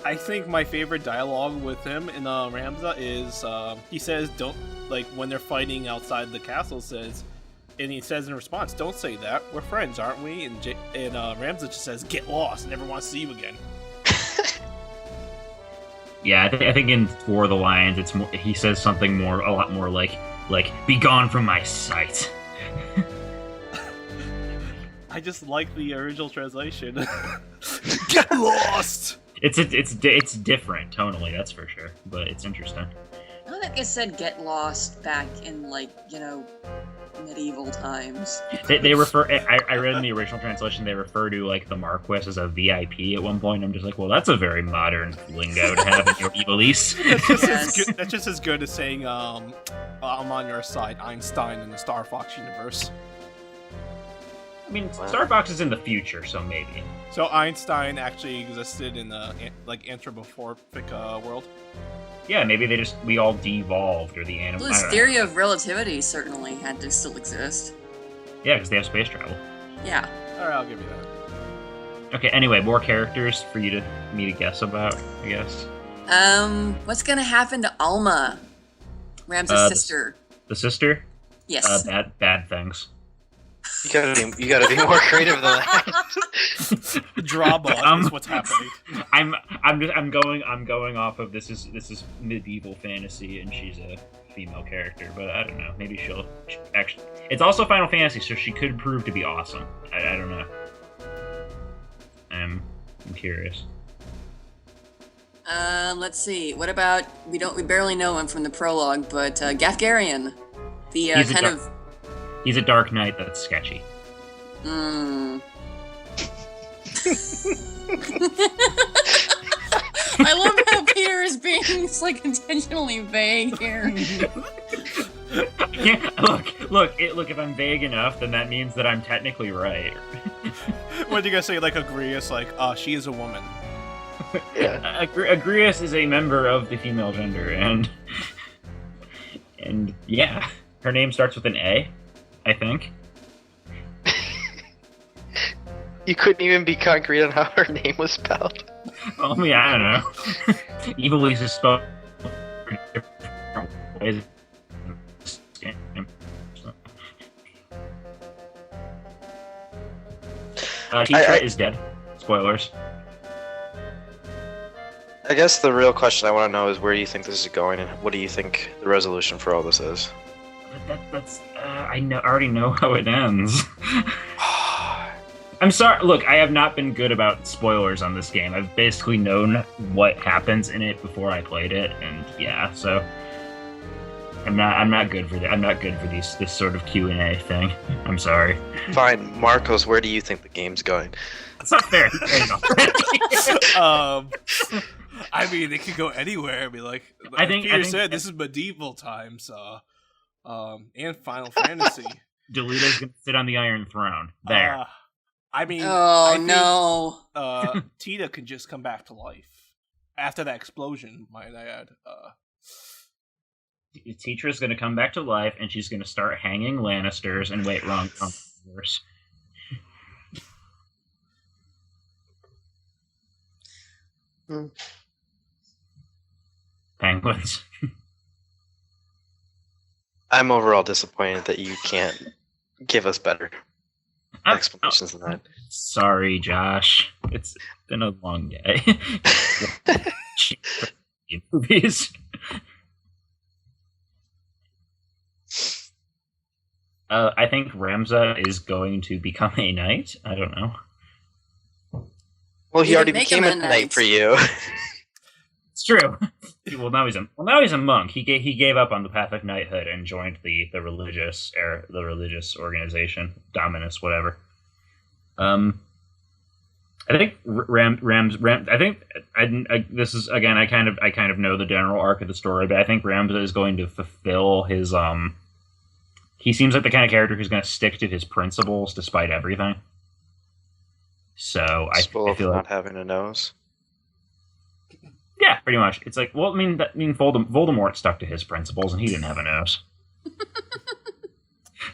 I think my favorite dialogue with him in Ramza is he says, "Don't," like when they're fighting outside the castle, and he says in response, "Don't say that. We're friends, aren't we?" And Ramza just says, "Get lost. Never want to see you again." Yeah, I think in War of the Lions, it's more. He says something a lot more like "Be gone from my sight." I just like the original translation. Get lost. It's different tonally, that's for sure, but it's interesting. I don't think I said "get lost" back in medieval times. They refer. I read in the original translation they refer to like the Marquess as a VIP at one point. I'm just like, well, that's a very modern lingo to have in your Evilise. That's just as good as saying I'm on your side, Einstein in the Star Fox universe. I mean, Star Fox is in the future, so maybe. So Einstein actually existed in the anthropomorphic world. Yeah, maybe we all devolved, or the animal. Well, his theory of relativity certainly had to still exist. Yeah, because they have space travel. Yeah. Alright, I'll give you that. Okay, anyway, more characters for me to guess about, I guess. What's gonna happen to Alma? Ramses' sister. The sister? Yes. Bad things. You gotta be more creative than that. Drama is what's happening. I'm going off of this is medieval fantasy, and she's a female character, but I don't know. Maybe she'll actually. It's also Final Fantasy, so she could prove to be awesome. I don't know. I'm curious. Let's see. What about we barely know him from the prologue, but Gafgarian, the He's a Dark Knight that's sketchy. I love how Peter is being intentionally vague here. Yeah, look. If I'm vague enough, then that means that I'm technically right. What do you guys say? Like Argyros, she is a woman. Yeah. Argyros is a member of the female gender, and yeah, her name starts with an A, I think. You couldn't even be concrete on how her name was spelled. Well, yeah, I don't know. Evilise is spelled different ways. Tetra is dead. Spoilers. I guess the real question I want to know is where do you think this is going, and what do you think the resolution for all this is? I already know how it ends. I'm sorry. Look, I have not been good about spoilers on this game. I've basically known what happens in it before I played it, and yeah, so I'm not good for that. I'm not good for this sort of Q&A thing. I'm sorry. Fine, Marcos. Where do you think the game's going? That's not fair. I mean, it could go anywhere. I mean, I think Peter said, this is medieval times, and Final Fantasy. Deluta's gonna sit on the Iron Throne. There. I mean, no. Tita can just come back to life after that explosion. Might I add? Teacher's gonna come back to life, and she's gonna start hanging Lannisters. And wait, wrong. Worse. Penguins. I'm overall disappointed that you can't give us better explanations than that. Sorry, Josh. It's been a long day. Movies. I think Ramza is going to become a knight. I don't know. Well, You he already could make became him a a knight knight. for you. It's true. Now he's a monk. He gave up on the path of knighthood and joined the religious organization, Dominus, whatever. I think I think this is again. I kind of know the general arc of the story, but I think Ramza is going to fulfill his. He seems like the kind of character who's going to stick to his principles despite everything. So I feel not like having a nose. yeah, pretty much. It's like, well, Voldemort stuck to his principles, and he didn't have a nose.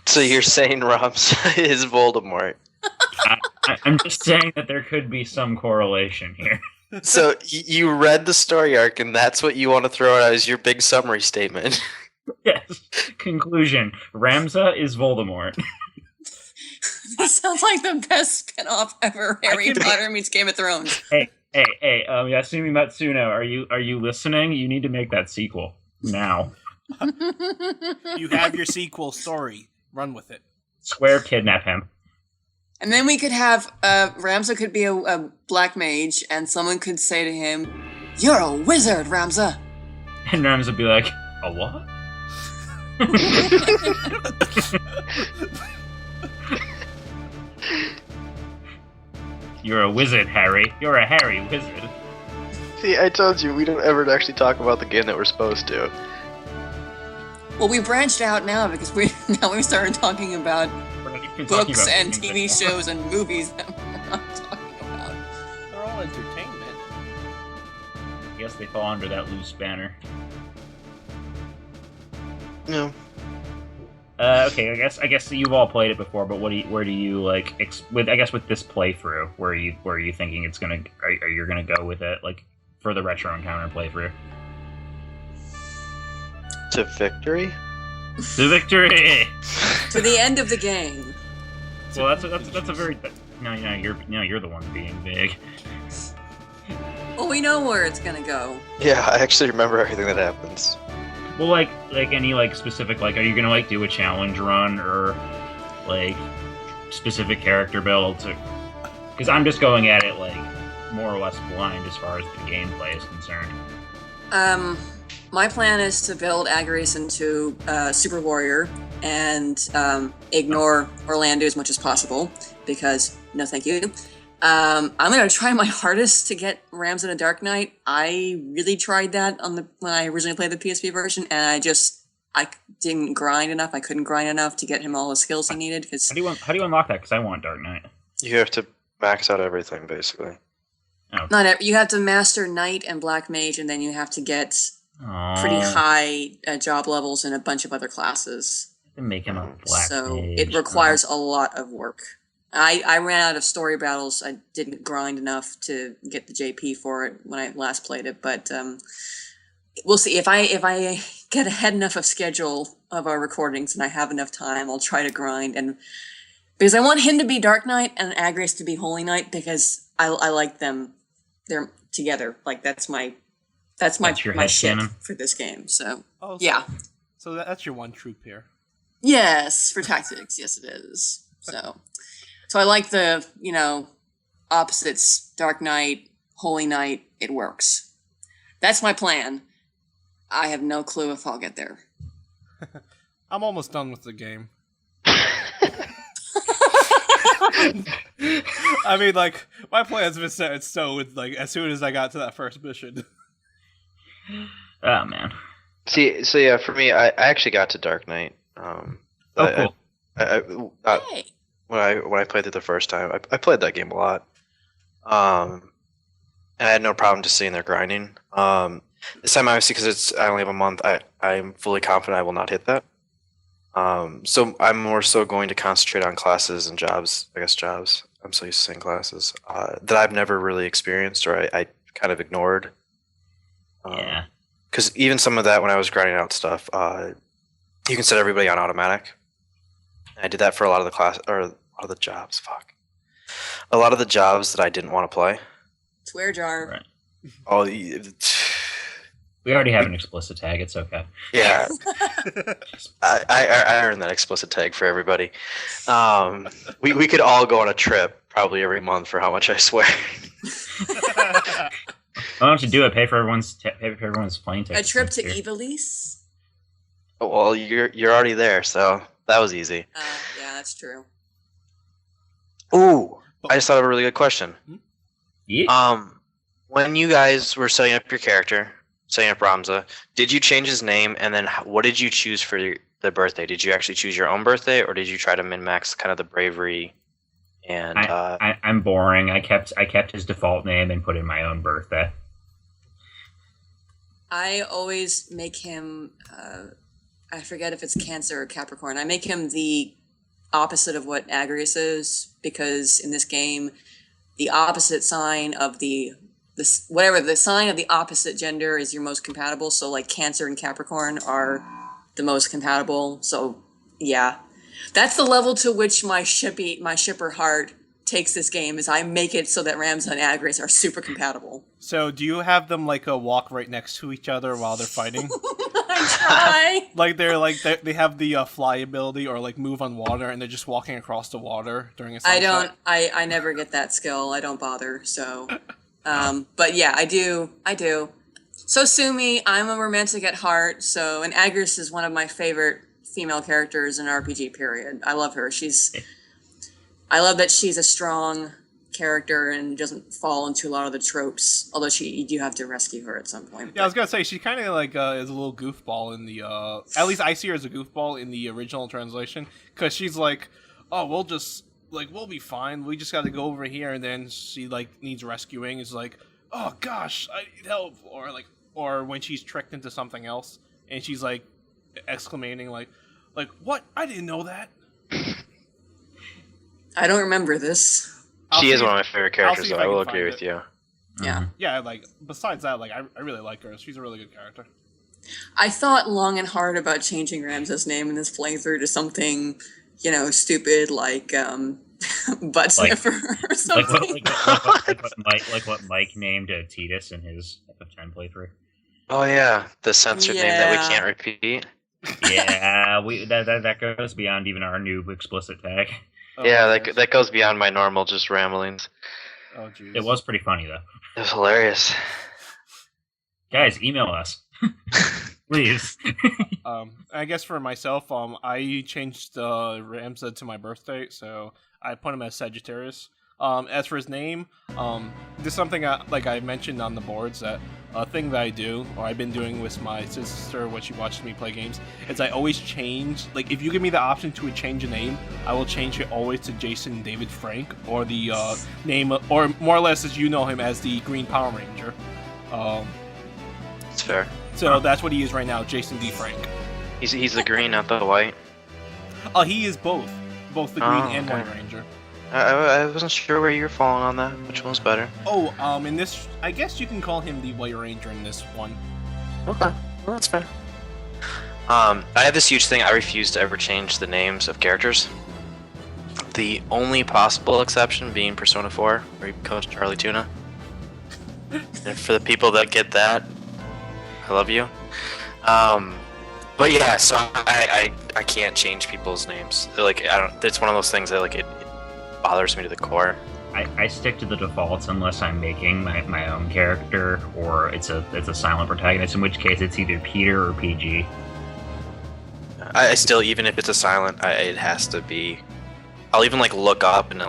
So you're saying Ramza is Voldemort? I'm just saying that there could be some correlation here. So you read the story arc, and that's what you want to throw out as your big summary statement. Yes. Conclusion: Ramza is Voldemort. This sounds like the best spin-off ever. Harry Potter meets Game of Thrones. Hey, Yasumi Matsuno, are you listening? You need to make that sequel now. You have your sequel story. Run with it. Swear, kidnap him. And then we could have Ramza could be a black mage, and someone could say to him, "You're a wizard, Ramza." And Ramza would be like, a what? You're a wizard, Harry. You're a Harry wizard. See, I told you, we don't ever actually talk about the game that we're supposed to. Well, we branched out now because we started talking about We're not even talking books about and things TV like shows and movies that we're not talking about. They're all entertainment. I guess they fall under that loose banner. No. Okay, I guess you've all played it before, but where do you like with this playthrough? Where are you thinking it's gonna? Are you gonna go with it like for the retro encounter playthrough? To victory? To victory! To the end of the game. Well, that's a very you're the one being big. Well, we know where it's gonna go. Yeah, I actually remember everything that happens. Well, like any like specific like, are you gonna like do a challenge run or like specific character build? Because I'm just going at it like more or less blind as far as the gameplay is concerned. My plan is to build Argyros into Super Warrior and ignore Orlando as much as possible because no, thank you. I'm gonna try my hardest to get Ramza to Dark Knight. I really tried that when I originally played the PSP version, and I didn't grind enough. I couldn't grind enough to get him all the skills he needed. Because how do you unlock that? Because I want Dark Knight. You have to max out everything, basically. Oh. You have to master Knight and Black Mage, and then you have to get pretty high job levels in a bunch of other classes. Make him a Black So Mage. it requires a lot of work. I ran out of story battles. I didn't grind enough to get the JP for it when I last played it, but we'll see. If I get ahead enough of schedule of our recordings and I have enough time, I'll try to grind. And because I want him to be Dark Knight and Argyros to be Holy Knight, because I like them. They're together. Like that's my shit for this game. So yeah. So that's your one troop here. Yes, for tactics. Yes, it is. So I like the, opposites, Dark Knight, Holy Knight, it works. That's my plan. I have no clue if I'll get there. I'm almost done with the game. I mean, like, my plan's been set in stone, like, as soon as I got to that first mission. Oh, man. See, so yeah, for me, I actually got to Dark Knight. Cool. Hey. When I played it the first time, I played that game a lot, and I had no problem just sitting there grinding. This time, obviously, because I only have a month, I'm fully confident I will not hit that. So I'm more so going to concentrate on classes and jobs. I guess jobs. I'm so used to saying classes that I've never really experienced or I kind of ignored. Yeah. Because even some of that when I was grinding out stuff, you can set everybody on automatic. I did that for a lot of the jobs. Fuck. A lot of the jobs that I didn't want to play. Swear jar. Right. Oh, We already have an explicit tag. It's okay. Yeah, I earned that explicit tag for everybody. We could all go on a trip probably every month for how much I swear. Why don't you do it? Pay for everyone's plane A tickets. trip to next year. Ivalice? Well, you're already there, so that was easy. Yeah, that's true. Ooh, I just thought of a really good question. Yeah. When you guys were setting up your character, setting up Ramza, did you change his name, and then what did you choose for the birthday? Did you actually choose your own birthday, or did you try to min-max kind of the bravery? And I'm boring. I kept his default name and put in my own birthday. I always make him, I forget if it's Cancer or Capricorn. I make him the opposite of what Argyros is, because in this game, the opposite sign of the sign of the opposite gender is your most compatible. So like Cancer and Capricorn are the most compatible. So yeah, that's the level to which my shipper heart takes this game, is I make it so that Ramza and Argyros are super compatible. So do you have them like walk right next to each other while they're fighting? I try. they have the fly ability or like move on water, and they're just walking across the water during a sunset? I never get that skill. I don't bother. So, but yeah, I do. So Sumi, I'm a romantic at heart. So, and Argyros is one of my favorite female characters in RPG. Period. I love her. I love that she's a strong character and doesn't fall into a lot of the tropes. Although you do have to rescue her at some point. Yeah, I was gonna say she kind of like is a little goofball in the. At least I see her as a goofball in the original translation, because she's like, "Oh, we'll be fine. We just got to go over here," and then she like needs rescuing. It's like, "Oh gosh, I need help," or when she's tricked into something else and she's like exclaiming like, "What? I didn't know that." I don't remember this. She is one of my favorite characters, so I will agree with you. Yeah. Yeah, like, besides that, like, I really like her. She's a really good character. I thought long and hard about changing Ramza's name in this playthrough to something, stupid like butt sniffer or something. Like what Mike named Titus in his FF10 playthrough. Oh yeah, the censored name that we can't repeat. Yeah, that goes beyond even our new explicit tag. Yeah, that goes beyond my normal just ramblings. Oh, jeez. It was pretty funny, though. It was hilarious. Guys, email us. Please. I guess for myself, I changed Ramza to my birthday, so I put him as Sagittarius. As for his name, this is something I mentioned on the boards, that a thing that I do, or I've been doing with my sister when she watches me play games, is I always change, like, if you give me the option to change a name, I will change it always to Jason David Frank, or the name, or more or less as you know him as the Green Power Ranger. It's fair. So that's what he is right now, Jason D. Frank. He's the green, not the white. He is both the Green and White Ranger. I wasn't sure where you were falling on that. Which one's better? Oh, in this, I guess you can call him the White Ranger in this one. Okay, well, that's fair. I have this huge thing. I refuse to ever change the names of characters. The only possible exception being Persona 4, where you coach Charlie Tuna. And for the people that get that, I love you. But yeah, so I can't change people's names. Like, it's one of those things that it bothers me to the core. I stick to the defaults unless I'm making my own character, or it's a silent protagonist, in which case it's either Peter or PG. I still, even if it's a silent, it has to be. I'll even look up and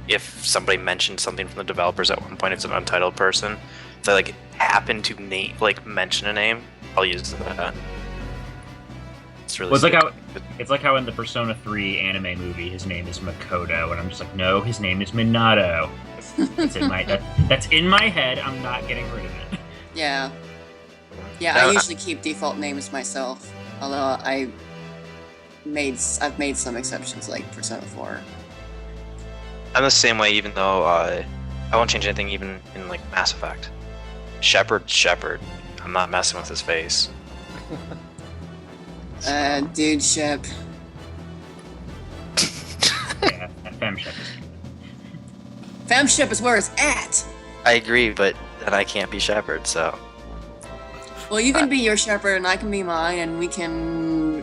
if somebody mentioned something from the developers at one point, it's an untitled person. If I happen to mention a name, I'll use that. It's really. Well, it's like how in the Persona 3 anime movie, his name is Makoto, and I'm just like, no, his name is Minato. That's in my head. I'm not getting rid of it. Yeah. Yeah, I usually keep default names myself, although I've made some exceptions, like Persona 4. I'm the same way, even though I won't change anything, even in Mass Effect. Shepard. I'm not messing with his face. Dude ship. Yeah, Femship. Femship is where it's at! I agree, but then I can't be Shepard, so. Well, you can be your shepherd, and I can be mine, and we can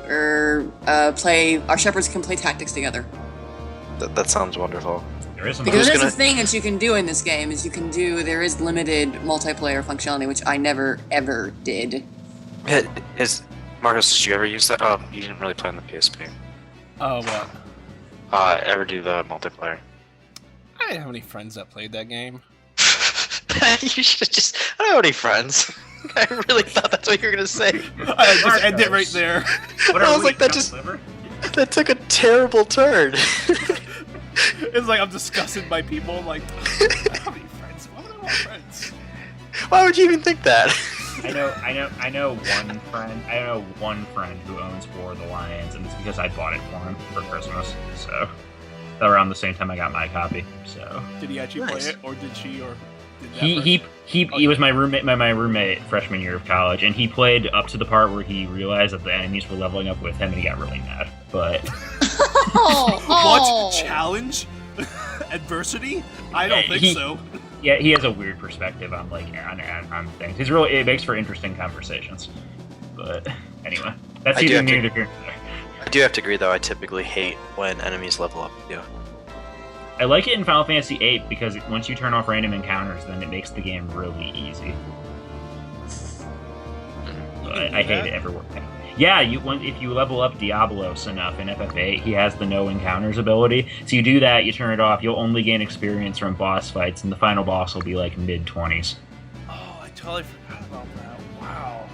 play. Our shepherds can play tactics together. That sounds wonderful. There is Because there's a thing that you can do in this game is there is limited multiplayer functionality, which I never ever did. Marcus, did you ever use that? Oh, you didn't really play on the PSP. What? Ever do the multiplayer? I didn't have any friends that played that game. You should just. I don't have any friends. I really thought that's what you were gonna say. I just end it right there. I was like, that took a terrible turn. It's like I'm disgusted by people. Like, I don't have any friends. Why would I want friends? Why would you even think that? I know one friend who owns War of the Lions, and it's because I bought it for him for Christmas. So around the same time I got my copy. So did he actually play it, or did she, or did that he was my roommate freshman year of college, and he played up to the part where he realized that the enemies were leveling up with him, and he got really mad. But what challenge? Adversity? I don't think so. Yeah, he has a weird perspective on on things. It makes for interesting conversations. But anyway, that's either neither here nor there. I do have to agree, though. I typically hate when enemies level up with you. I like it in Final Fantasy VIII because once you turn off random encounters, then it makes the game really easy. But I hate it everywhere. Yeah, if you level up Diablos enough in FF8, he has the no encounters ability. So you do that, you turn it off, you'll only gain experience from boss fights, and the final boss will be like mid-20s. Oh, I totally forgot about that. Wow.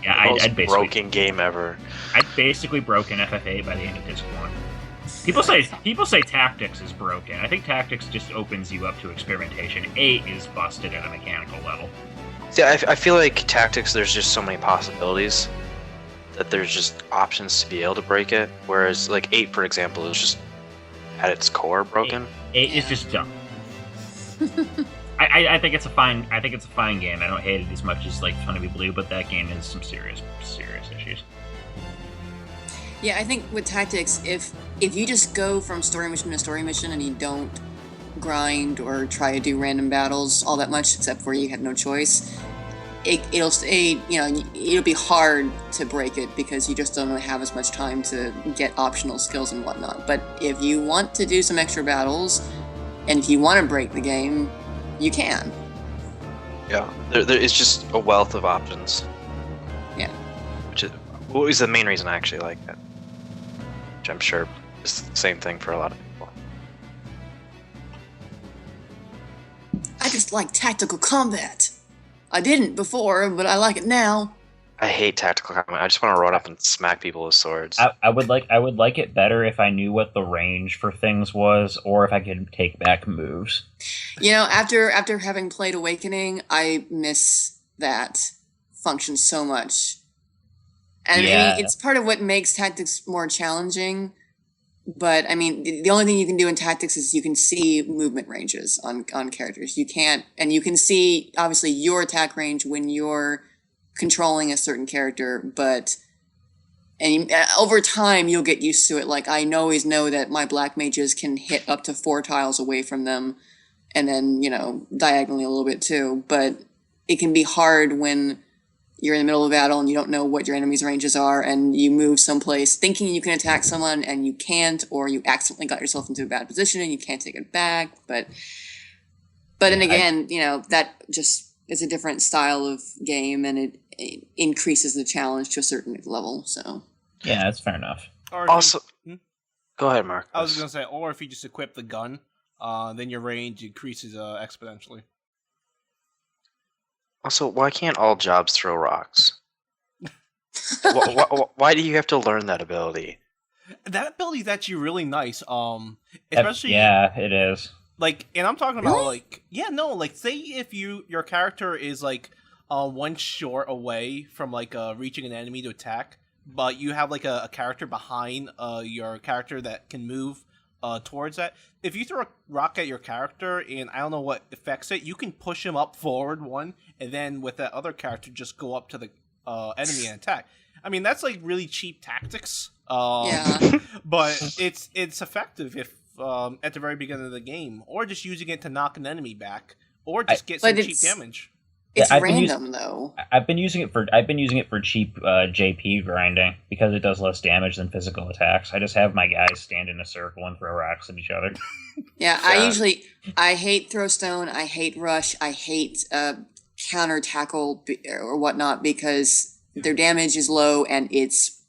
Yeah, I'd basically broken game ever. I'd basically broken FF8 by the end of Disc 1. People say Tactics is broken. I think Tactics just opens you up to experimentation. 8 is busted at a mechanical level. See, I feel like Tactics, there's just so many possibilities that there's just options to be able to break it. Whereas, like 8, for example, is just at its core broken. 8 is just dumb. I think it's a fine game. I don't hate it as much as like some people do, but that game has some serious issues. Yeah, I think with Tactics, if you just go from story mission to story mission and you don't grind or try to do random battles all that much, except where you have no choice, it'll be hard to break it because you just don't really have as much time to get optional skills and whatnot. But if you want to do some extra battles, and if you want to break the game, you can. Yeah, there is just a wealth of options. Yeah. Which is the main reason I actually like it. Which I'm sure is the same thing for a lot of people. I just like tactical combat. I didn't before, but I like it now. I hate tactical combat. I just want to run up and smack people with swords. I would like it better if I knew what the range for things was, or if I could take back moves. You know, after having played Awakening, I miss that function so much. And yeah. I mean, it's part of what makes Tactics more challenging. But I mean, the only thing you can do in Tactics is you can see movement ranges on characters. You can't, and you can see obviously your attack range when you're controlling a certain character. But over time, you'll get used to it. Like I always know that my black mages can hit up to 4 tiles away from them, and then diagonally a little bit too. But it can be hard when you're in the middle of a battle and you don't know what your enemy's ranges are, and you move someplace thinking you can attack someone and you can't, or you accidentally got yourself into a bad position and you can't take it back. But then again, that just is a different style of game, and it increases the challenge to a certain level. So yeah, that's fair enough. Also, go ahead, Mark. I was going to say, or if you just equip the gun, then your range increases exponentially. Also, why can't all jobs throw rocks? Why do you have to learn that ability? That ability is actually really nice. Especially yeah, it is. Like, and I'm talking about say if your character is like 1 short away from reaching an enemy to attack, but you have like a character behind your character that can move towards that. If you throw a rock at your character and I don't know what affects it, you can push him up forward 1, and then with that other character just go up to the enemy and attack. I mean, that's like really cheap tactics. Yeah. But it's effective if at the very beginning of the game, or just using it to knock an enemy back, or just get some cheap damage. It's I've random though. I've been using it for cheap JP grinding because it does less damage than physical attacks. I just have my guys stand in a circle and throw rocks at each other. Yeah, I hate throw stone. I hate rush. I hate counter tackle or whatnot because their damage is low and it's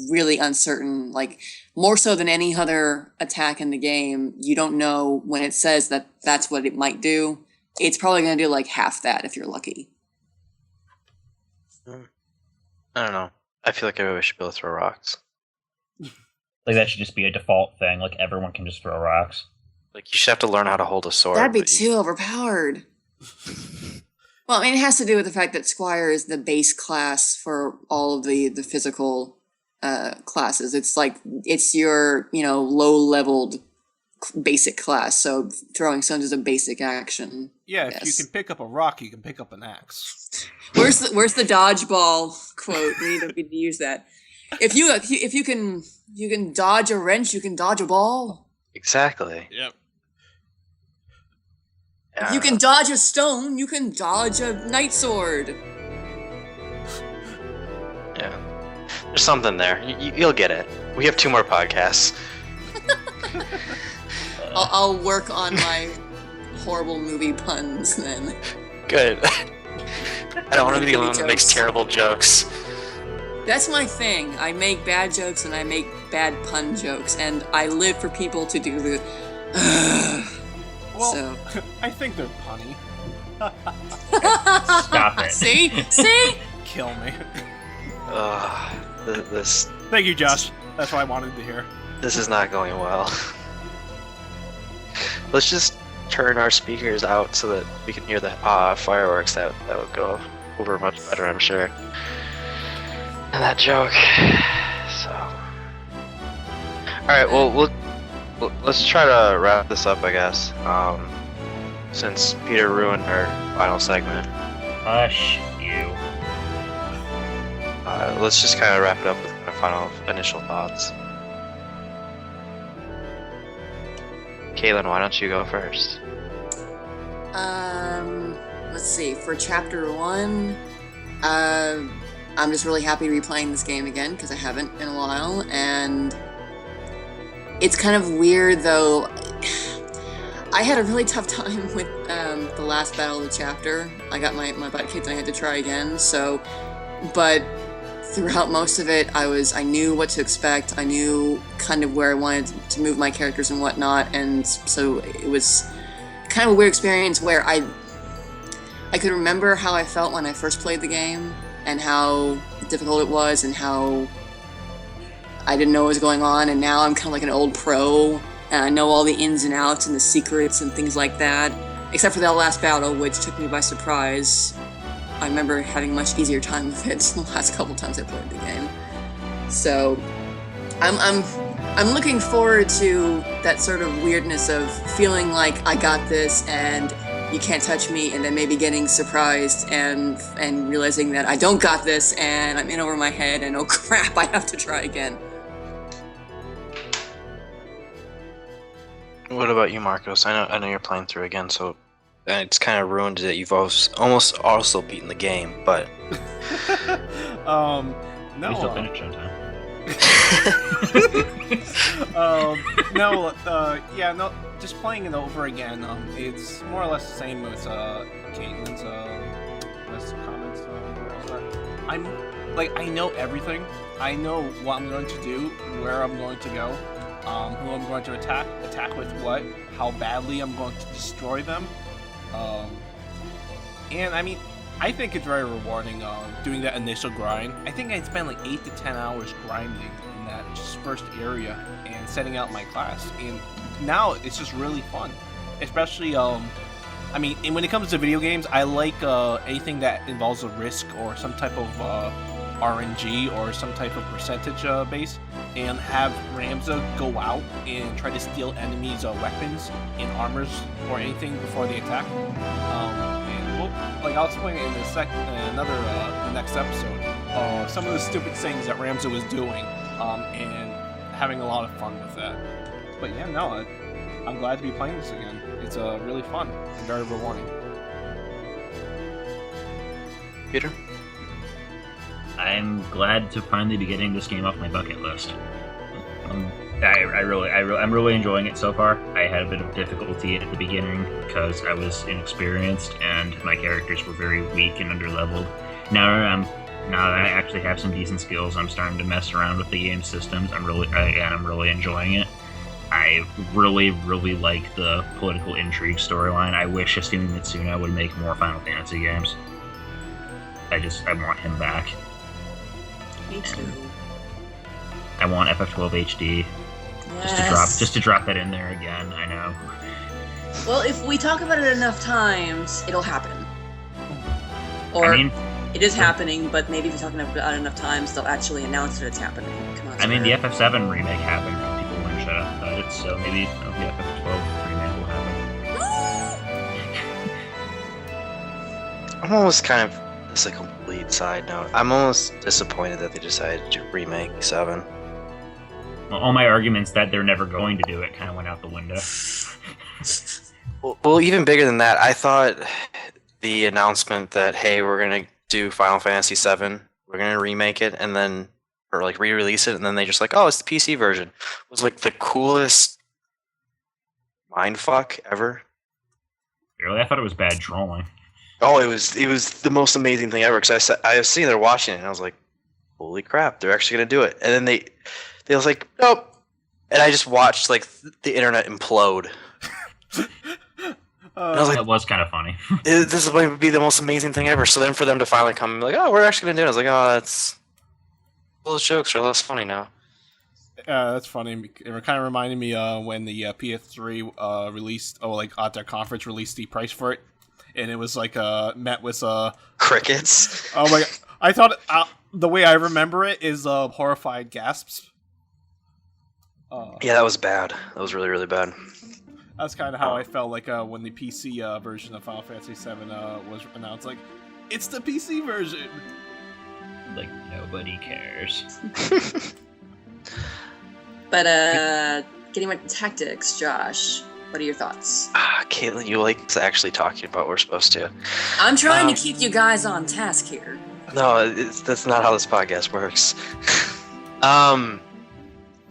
really uncertain. Like more so than any other attack in the game, you don't know when it says that that's what it might do. It's probably going to do like half that if you're lucky. I don't know. I feel like everybody should be able to throw rocks. Like that should just be a default thing. Like everyone can just throw rocks. Like you should have to learn how to hold a sword. That'd be too overpowered. Well, I mean, it has to do with the fact that Squire is the base class for all of the physical classes. It's like it's your low-leveled basic class. So throwing stones is a basic action. Yeah, if you can pick up a rock, you can pick up an axe. Where's the dodgeball quote? We need to use that. If you can dodge a wrench, you can dodge a ball. Exactly. Yep. If you can dodge a stone, you can dodge a night sword. Yeah. There's something there. You'll get it. We have 2 more podcasts. I'll work on my horrible movie puns then. Good. I don't want to be the only one that makes terrible jokes. That's my thing. I make bad jokes and I make bad pun jokes, and I live for people to do the. Well, so. I think they're punny. Stop it. See? Kill me. This. Thank you, Josh. That's what I wanted to hear. This is not going well. Let's just turn our speakers out so that we can hear the fireworks. That would go over much better, I'm sure. And that joke. So. Alright, well, let's try to wrap this up, I guess. Since Peter ruined our final segment. Hush you. Let's just kind of wrap it up with our final initial thoughts. Kaylin, why don't you go first? Let's see. For chapter 1, I'm just really happy to be playing this game again because I haven't in a while, and it's kind of weird though. I had a really tough time with the last battle of the chapter. I got my butt kicked and I had to try again. So, but throughout most of it, I knew what to expect. I knew kind of where I wanted to move my characters and whatnot, and so it was kind of a weird experience where I could remember how I felt when I first played the game and how difficult it was and how I didn't know what was going on, and now I'm kind of like an old pro and I know all the ins and outs and the secrets and things like that, except for that last battle, which took me by surprise. I remember having a much easier time with it the last couple times I played the game. So I'm looking forward to that sort of weirdness of feeling like I got this and you can't touch me, and then maybe getting surprised and realizing that I don't got this and I'm in over my head and oh crap, I have to try again. What about you, Marcos? I know you're playing through again, so it's kind of ruined that you've almost also beaten the game, but No. We still finished on time. No, just playing it over again. It's more or less the same as Caitlin's list of comments. I know everything. I know what I'm going to do, where I'm going to go, who I'm going to attack with what, how badly I'm going to destroy them. And I mean, I think it's very rewarding doing that initial grind. I think I spent like 8 to 10 hours grinding in that just first area and setting out my class. And now it's just really fun. Especially, and when it comes to video games, I like anything that involves a risk or some type of RNG or some type of percentage base, and have Ramza go out and try to steal enemies' weapons and armors or anything before they attack. I'll explain it in the next episode. Some of the stupid things that Ramza was doing, and having a lot of fun with that. But yeah, no, I'm glad to be playing this again. It's really fun and very rewarding. Peter? I'm glad to finally be getting this game off my bucket list. I'm really enjoying it so far. I had a bit of difficulty at the beginning because I was inexperienced and my characters were very weak and underleveled. Now that I actually have some decent skills, I'm starting to mess around with the game systems. I'm really enjoying it. I really like the political intrigue storyline. I wish Hifumi Mitsuna would make more Final Fantasy games. I want him back. Me too. I want FF12 HD. Yes. Just to drop that in there again. I know. Well, if we talk about it enough times, it'll happen. Or I mean, it is happening, but maybe if you're talking about it enough times, they'll actually announce that it's happening. Come on. I mean, the FF7 remake happened. People weren't shut up about it, so maybe the FF12 remake will happen. I'm almost kind of, this is a complete side note, I'm almost disappointed that they decided to remake 7. Well, all my arguments that they're never going to do it kind of went out the window. Well, even bigger than that, I thought the announcement that, hey, we're going to do Final Fantasy 7, we're going to remake it, and then, or like re-release it, and then they just like, oh, it's the PC version, was like the coolest mindfuck ever. Really? I thought it was bad trolling. Oh, it was the most amazing thing ever, because I was sitting there watching it, and I was like, holy crap, they're actually going to do it. And then they was like, nope. And I just watched like the internet implode. That was kind of funny. This is going to be the most amazing thing ever. So then for them to finally come and be like, oh, we're actually going to do it. I was like, oh, that's... Well, those jokes are less funny now. That's funny. It kind of reminded me when the PS3 released, at their conference released the price for it. And it was like met with... crickets. Oh my god. I thought... the way I remember it is horrified gasps. Yeah, that was bad. That was really, really bad. That's kind of how I felt like when the PC version of Final Fantasy VII was announced. Like, it's the PC version! Like, nobody cares. But, getting back to tactics, Josh, what are your thoughts? Caitlin, you like actually talking about what we're supposed to. I'm trying to keep you guys on task here. No, that's not how this podcast works.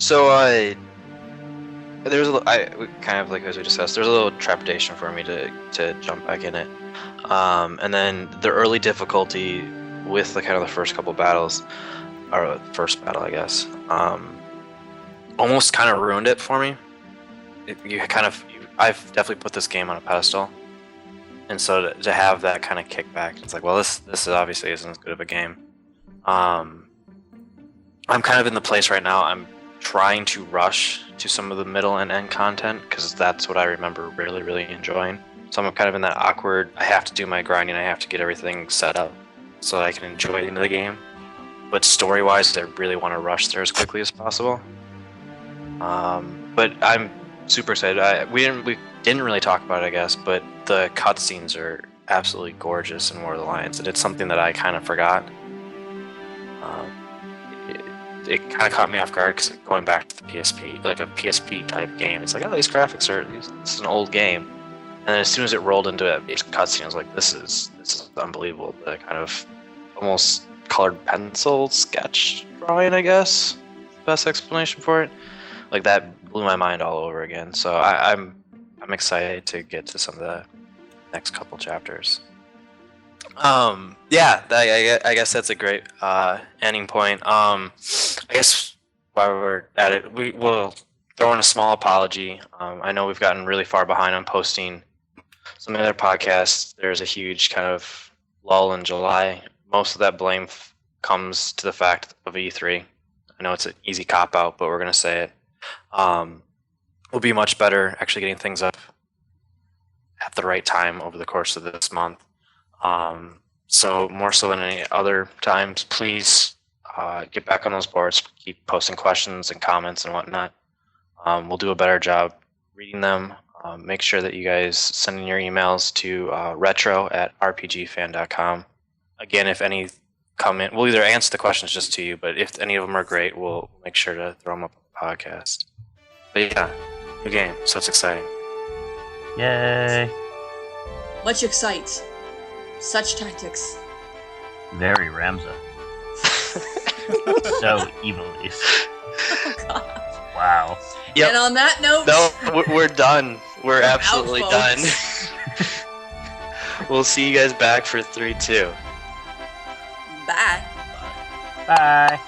So there's kind of like as we discussed, there's a little trepidation for me to jump back in it, and then the early difficulty with the kind of the first couple battles, or first battle, I guess, almost kind of ruined it for me. I've definitely put this game on a pedestal, and so to have that kind of kickback, it's like, well, this obviously isn't as good of a game. I'm kind of in the place right now. I'm trying to rush to some of the middle and end content because that's what I remember really, really enjoying. So I'm kind of in that awkward, I have to do my grinding, I have to get everything set up so that I can enjoy the end of the game. But story-wise, I really want to rush there as quickly as possible. But I'm super excited. We didn't really talk about it, I guess, but the cutscenes are absolutely gorgeous in War of the Lions, and it's something that I kind of forgot. It kind of caught me off guard because going back to the PSP, like a PSP type game, it's like, oh, these graphics this is an old game. And then as soon as it rolled into it, cutscene, I was like, this is unbelievable. The kind of almost colored pencil sketch drawing, I guess, best explanation for it. Like that blew my mind all over again. So I'm excited to get to some of the next couple chapters. Yeah, I guess that's a great ending point. I guess while we're at it, we will throw in a small apology. I know we've gotten really far behind on posting some other podcasts. There's a huge kind of lull in July. Most of that blame comes to the fact of E3. I know it's an easy cop-out, but we're going to say it. We'll be much better actually getting things up at the right time over the course of this month. So more so than any other times, please get back on those boards, keep posting questions and comments and whatnot. We'll do a better job reading them. Make sure that you guys send in your emails to retro@rpgfan.com. Again, if any come in, we'll either answer the questions just to you, but if any of them are great, we'll make sure to throw them up on the podcast. But yeah, new game, so it's exciting. Yay! Much excite. Such tactics. Very Ramza. So evilly. Oh, God. Wow. Yep. And on that note, No, we're done. We're absolutely out, done. folks. We'll see you guys back for 3-2. Bye. Bye. Bye.